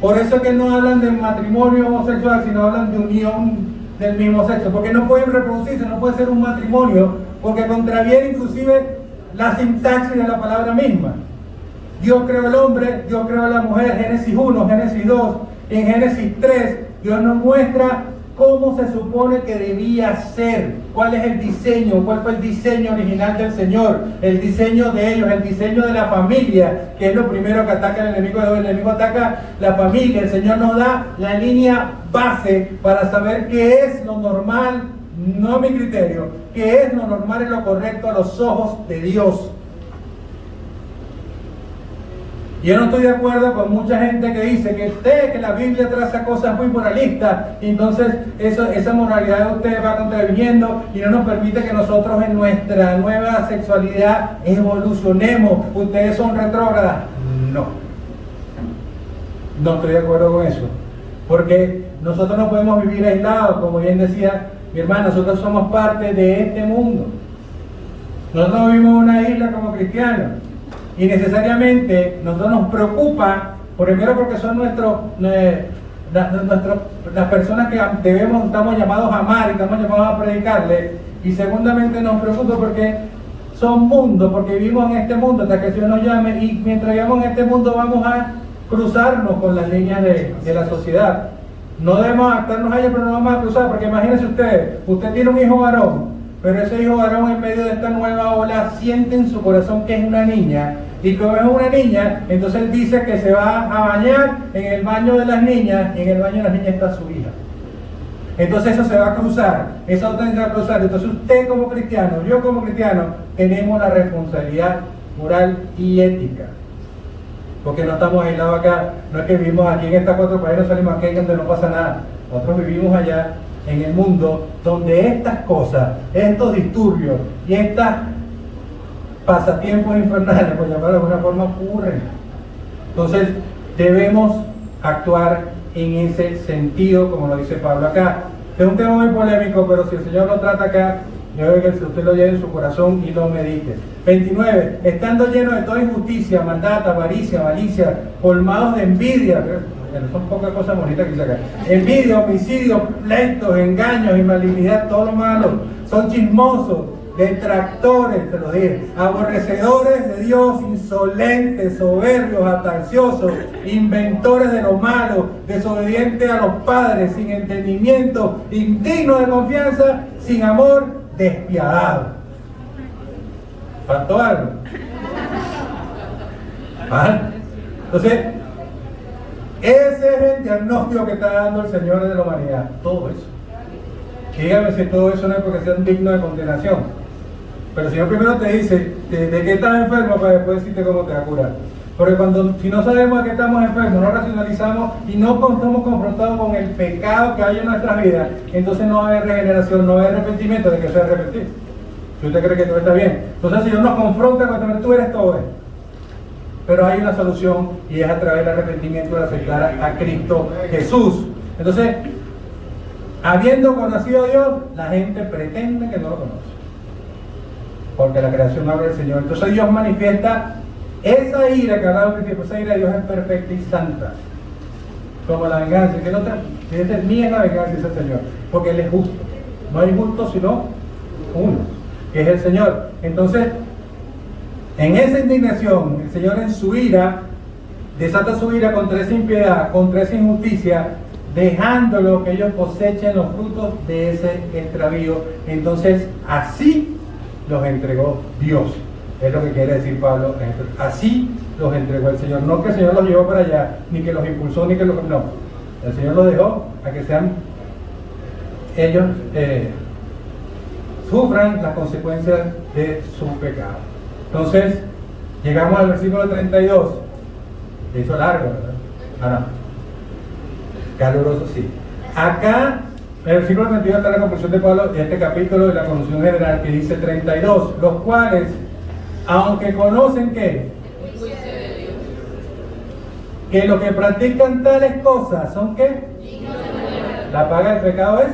Por eso es que no hablan de matrimonio homosexual, sino hablan de unión del mismo sexo. Porque no pueden reproducirse, no puede ser un matrimonio, porque contraviene inclusive la sintaxis de la palabra misma. Dios creó el hombre, Dios creó la mujer, Génesis 1, Génesis 2, en Génesis 3, Dios nos muestra cómo se supone que debía ser, cuál es el diseño, cuál fue el diseño original del Señor, el diseño de ellos, el diseño de la familia, que es lo primero que ataca el enemigo ataca la familia. El Señor nos da la línea base para saber qué es lo normal, no a mi criterio, qué es lo normal y lo correcto a los ojos de Dios. Yo no estoy de acuerdo con mucha gente que dice que la Biblia traza cosas muy moralistas, y entonces esa moralidad de usted va contraviniendo y no nos permite que nosotros en nuestra nueva sexualidad evolucionemos. Ustedes son retrógradas. No estoy de acuerdo con eso, porque nosotros no podemos vivir aislados. Como bien decía mi hermano, nosotros somos parte de este mundo. Nosotros vivimos en una isla como cristianos. Y necesariamente nosotros nos preocupa, primero porque son las personas que estamos llamados a amar y estamos llamados a predicarle, y segundamente nos preocupa porque son mundos, porque vivimos en este mundo hasta que el Señor nos llame, y mientras vivamos en este mundo vamos a cruzarnos con las líneas de la sociedad. No debemos adaptarnos a ellas, pero no vamos a cruzar, porque imagínense usted tiene un hijo varón, pero ese hijo varón en medio de esta nueva ola siente en su corazón que es una niña. Y como es una niña, entonces él dice que se va a bañar en el baño de las niñas, y en el baño de las niñas está su hija. Entonces eso se va a cruzar, esa otra se va a cruzar. Entonces usted como cristiano, yo como cristiano, tenemos la responsabilidad moral y ética. Porque no estamos aislados acá, no es que vivimos aquí en estas 4 paredes, no salimos aquí donde no pasa nada. Nosotros vivimos allá en el mundo donde estas cosas, estos disturbios y estas pasatiempos infernales, por llamarlo de alguna forma, ocurren. Entonces debemos actuar en ese sentido, como lo dice Pablo acá. Es un tema muy polémico, pero si el Señor lo trata acá, yo creo que usted lo lleve en su corazón y lo medite. 29. Estando llenos de toda injusticia, maldad, avaricia, malicia, colmados de envidia. Son pocas cosas bonitas que dice acá. Envidia, homicidios, pleitos, engaños y malignidad, todo lo malo. Son chismosos, detractores, te lo dije, aborrecedores de Dios, insolentes, soberbios, atanciosos, inventores de lo malo, desobedientes a los padres, sin entendimiento, indignos de confianza, sin amor, despiadados. ¿Faltó algo? ¿Ah? Entonces, ese es el diagnóstico que está dando el Señor de la humanidad. Todo eso. Dígame si todo eso no es porque sean dignos de condenación. Pero el Señor primero te dice de qué estás enfermo para después decirte cómo te va a curar. Porque si no sabemos de qué estamos enfermos, no racionalizamos y no estamos confrontados con el pecado que hay en nuestras vidas, entonces no va a haber regeneración, no va a haber arrepentimiento de que se arrepentir. Si usted cree que todo está bien. Entonces el Señor nos confronta con esto, tú eres todo esto. Pero hay una solución, y es a través del arrepentimiento de aceptar a Cristo Jesús. Entonces, habiendo conocido a Dios, la gente pretende que no lo conoce, porque la creación habla del Señor. Entonces Dios manifiesta esa ira que hablaba al principio. Esa ira de Dios es perfecta y santa, como la venganza. Que no te mía es la venganza, dice el Señor, porque Él es justo. No hay justo sino uno, que es el Señor. Entonces, en esa indignación, el Señor en su ira desata su ira contra esa impiedad, contra esa injusticia, dejándolo que ellos cosechen los frutos de ese extravío. Entonces así los entregó Dios, es lo que quiere decir Pablo. Así los entregó el Señor, no que el Señor los llevó para allá, ni que los impulsó, ni que los... no, el Señor los dejó a que sean ellos sufran las consecuencias de su pecado. Entonces llegamos al versículo 32. Se hizo largo, ¿verdad? Ahora, caluroso, sí. Acá, en el versículo 32 está la conclusión de Pablo de este capítulo de la conclusión general, que dice 32, los cuales, aunque conocen que los que practican tales cosas son ¿qué? La paga del pecado es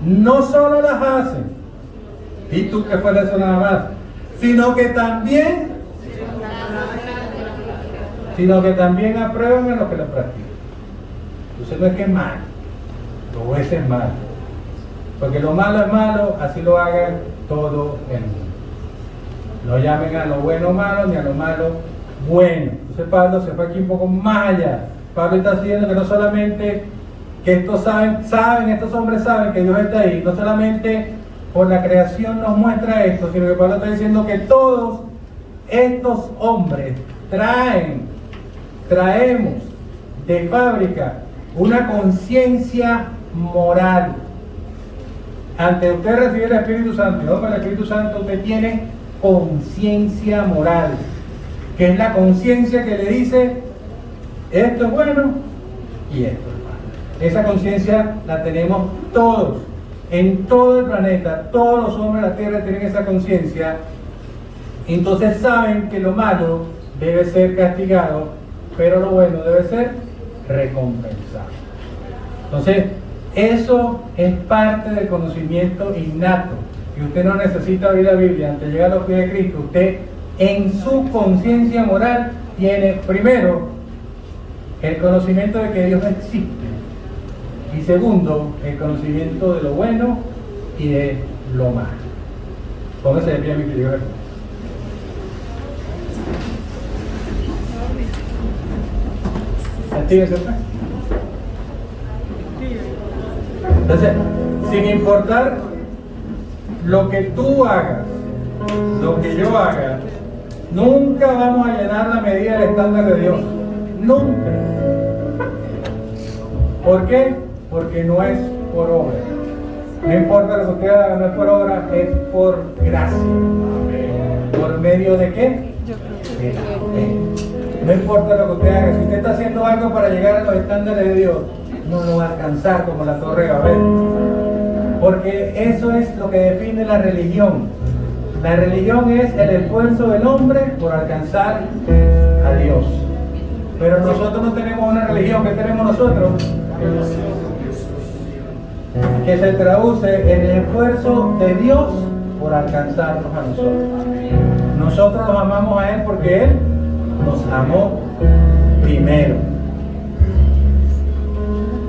no solo las hacen, y tú que fuera eso nada más, sino que también sino que también aprueban a los que lo practican. Entonces no es que es malo, todo eso es malo. Porque lo malo es malo, así lo hagan todo el mundo. No llamen a lo bueno malo ni a lo malo bueno. Entonces Pablo se fue aquí un poco más allá. Pablo está diciendo que no solamente que estos estos hombres saben que Dios está ahí, no solamente por la creación nos muestra esto, sino que Pablo está diciendo que todos estos hombres traemos de fábrica una conciencia moral. Ante usted recibir el Espíritu Santo, y con el Espíritu Santo usted tiene conciencia moral, que es la conciencia que le dice esto es bueno y esto es malo. Esa conciencia la tenemos todos, en todo el planeta, todos los hombres de la tierra tienen esa conciencia. Entonces saben que lo malo debe ser castigado, pero lo bueno debe ser recompensado. Entonces, eso es parte del conocimiento innato. Y usted no necesita abrir la Biblia antes de llegar a los pies de Cristo. Usted en su conciencia moral tiene primero el conocimiento de que Dios existe. Y segundo, el conocimiento de lo bueno y de lo malo. Póngase de pie, mi querido hermano. Actívese, pues. Entonces, sin importar lo que tú hagas, lo que yo haga, nunca vamos a llenar la medida del estándar de Dios. Nunca. ¿Por qué? Porque no es por obra. No importa lo que usted haga, no es por obra, es por gracia. ¿Por medio de qué? De la fe. No importa lo que usted haga, si usted está haciendo algo para llegar a los estándares de Dios, no lo va a alcanzar como la Torre de Babel. Porque eso es lo que define la religión. La religión es el esfuerzo del hombre por alcanzar a Dios. Pero nosotros no tenemos una religión. ¿Qué tenemos nosotros? Que se traduce en el esfuerzo de Dios por alcanzarnos a nosotros. Nosotros los amamos a Él porque Él nos amó primero.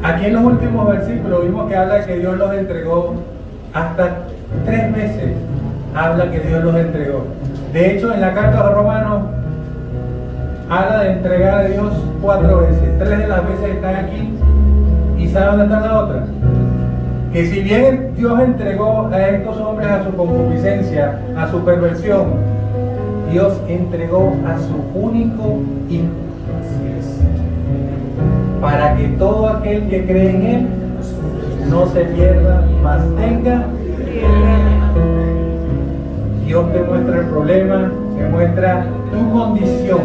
Aquí en los últimos versículos vimos que habla que Dios los entregó hasta 3 veces. Habla que Dios los entregó. De hecho, en la carta a los Romanos habla de entregar a Dios 4 veces. 3 de las veces están aquí. ¿Y sabe dónde está la otra? Que si bien Dios entregó a estos hombres a su concupiscencia, a su perversión, Dios entregó a su único Hijo, para que todo aquel que cree en Él no se pierda, mas tenga. Dios te muestra el problema, te muestra tu condición,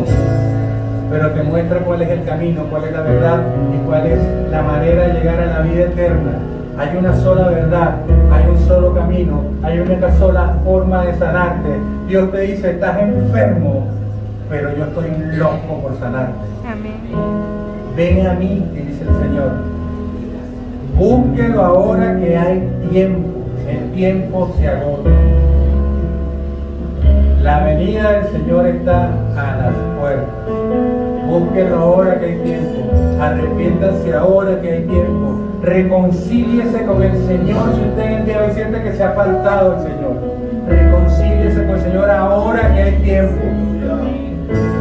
pero te muestra cuál es el camino, cuál es la verdad y cuál es la manera de llegar a la vida eterna. Hay una sola verdad, hay un solo camino, hay una sola forma de sanarte. Dios te dice, estás enfermo, pero yo estoy loco por sanarte. Amén. Ven a mí, te dice el Señor. Búsquelo ahora que hay tiempo. El tiempo se agota. La venida del Señor está a las puertas. Búsquelo ahora que hay tiempo. Arrepiéntanse ahora que hay tiempo. Reconcíliese con el Señor. Si usted en el día de hoy siente que se ha apartado el Señor, reconcíliese con el Señor ahora que hay tiempo.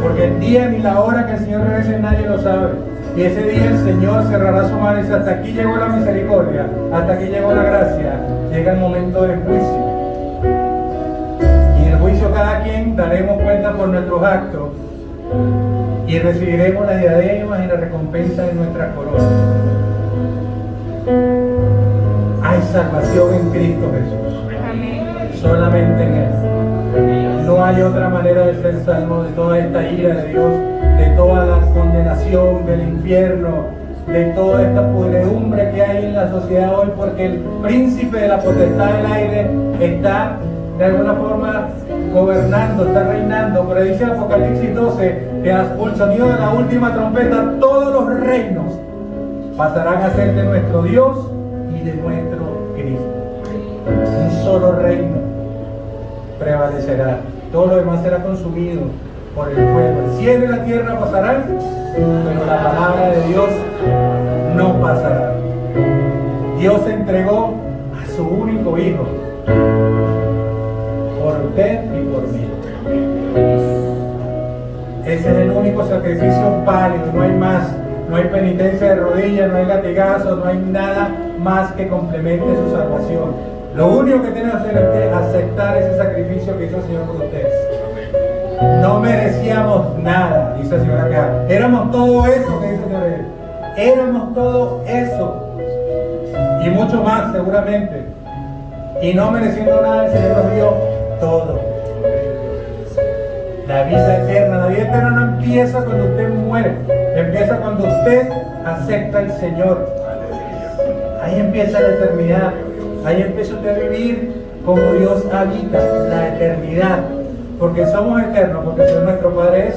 Porque el día ni la hora que el Señor regrese nadie lo sabe. Y ese día el Señor cerrará su mano y dice, hasta aquí llegó la misericordia, hasta aquí llegó la gracia. Llega el momento del juicio. Y en el juicio cada quien daremos cuenta por nuestros actos y recibiremos las diademas y la recompensa de nuestras coronas. Hay salvación en Cristo Jesús. Solamente en Él. No hay otra manera de ser salvo de toda esta ira de Dios, de toda la condenación del infierno, de toda esta pudredumbre que hay en la sociedad hoy, porque el príncipe de la potestad del aire está de alguna forma gobernando, está reinando. Pero dice Apocalipsis 12 que al sonido de la última trompeta todos los reinos pasarán a ser de nuestro Dios y de nuestro Cristo. Un solo reino prevalecerá, todo lo demás será consumido. por el fuego. El cielo y la tierra pasarán, pero la palabra de Dios no pasará. Dios entregó a su único Hijo por usted y por mí. Ese es el único sacrificio válido, no hay más. No hay penitencia de rodillas, no hay latigazos, no hay nada más que complemente su salvación. Lo único que tiene que hacer es aceptar ese sacrificio que hizo el Señor por ustedes. No merecíamos nada, dice el Señor acá. Éramos todo eso que dice el Señor. Éramos todo eso. Y mucho más seguramente. Y no mereciendo nada, el Señor nos dio todo. La vida eterna. La vida eterna no empieza cuando usted muere. Empieza cuando usted acepta al Señor. Ahí empieza la eternidad. Ahí empieza usted a vivir como Dios habita, la eternidad. Porque somos eternos, porque el Señor nuestro Padre es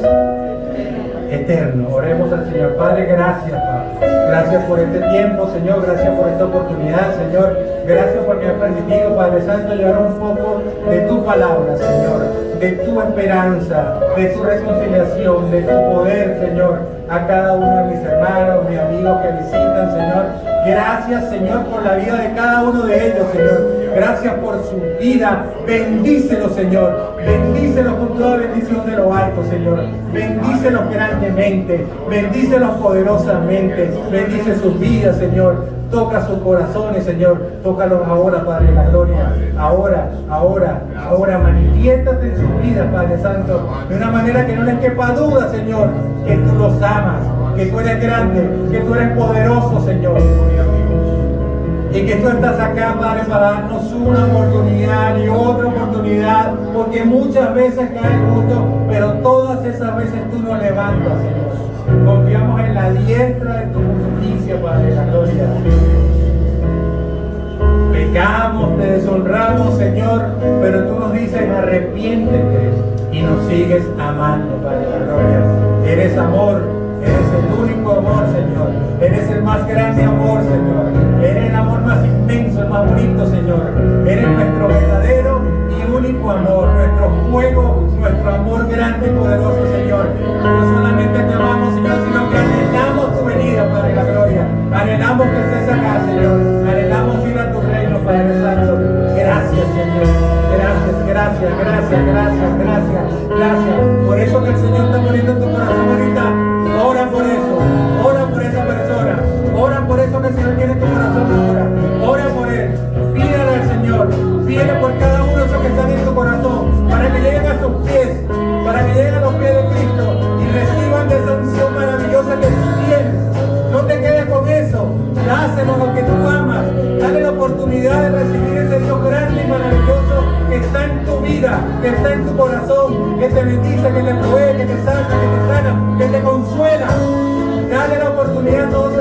eterno. Oremos al Señor. Padre, gracias, Padre. Gracias por este tiempo, Señor. Gracias por esta oportunidad, Señor. Gracias porque has permitido, Padre Santo, llevar un poco de tu palabra, Señor. De tu esperanza, de tu reconciliación, de tu poder, Señor, a cada uno de mis hermanos, mis amigos que visitan, Señor. Gracias, Señor, por la vida de cada uno de ellos, Señor. Gracias por su vida. Bendícelos, Señor. Bendícelos con toda bendición de lo alto, Señor. Bendícelos grandemente. Bendícelos poderosamente. Bendice sus vidas, Señor. Toca sus corazones, Señor. Tócalos ahora, Padre de la gloria. Ahora. Manifiéstate en sus vidas, Padre Santo. De una manera que no les quepa duda, Señor, que tú los amas, que tú eres grande, que tú eres poderoso, Señor. Y que tú estás acá, Padre, para darnos una oportunidad y otra oportunidad. Porque muchas veces cae el justo, pero todas esas veces tú nos levantas, Señor. Confiamos en la diestra de tu justicia, Padre de la gloria. Pecamos, te deshonramos, Señor, pero tú nos dices arrepiéntete y nos sigues amando, Padre de la gloria. Eres amor, eres el único amor, Señor. Eres el más grande amor, Señor. Eres el amor más inmenso, el más bonito, Señor. Eres nuestro verdadero y único amor, nuestro fuego, nuestro amor grande y poderoso, Señor. No solamente te amamos, Señor, sino que anhelamos tu venida, Padre de la gloria. Anhelamos que estés acá, Señor. Anhelamos ir a tu reino, Padre Santo. Gracias, Señor. Gracias. Por eso que el Señor está poniendo en tu corazón ahorita. Ora por eso. Ora por esa persona. Ora por eso que el Señor tiene en tu corazón ahora. Ora por él. Pídale al Señor. Pídele por cada uno de esos que están en tu corazón. Para que lleguen a sus pies. Para que lleguen a los pies de Cristo. Y reciban de esa unción maravillosa que tú tienes. No te quedes con eso. Dáselo lo que tú amas. Dale la oportunidad de recibir ese Dios grande y maravilloso que está en tu vida, que está en tu corazón, que te bendice, que te provee, que te salva, que te sana, que te consuela. Dale la oportunidad a todos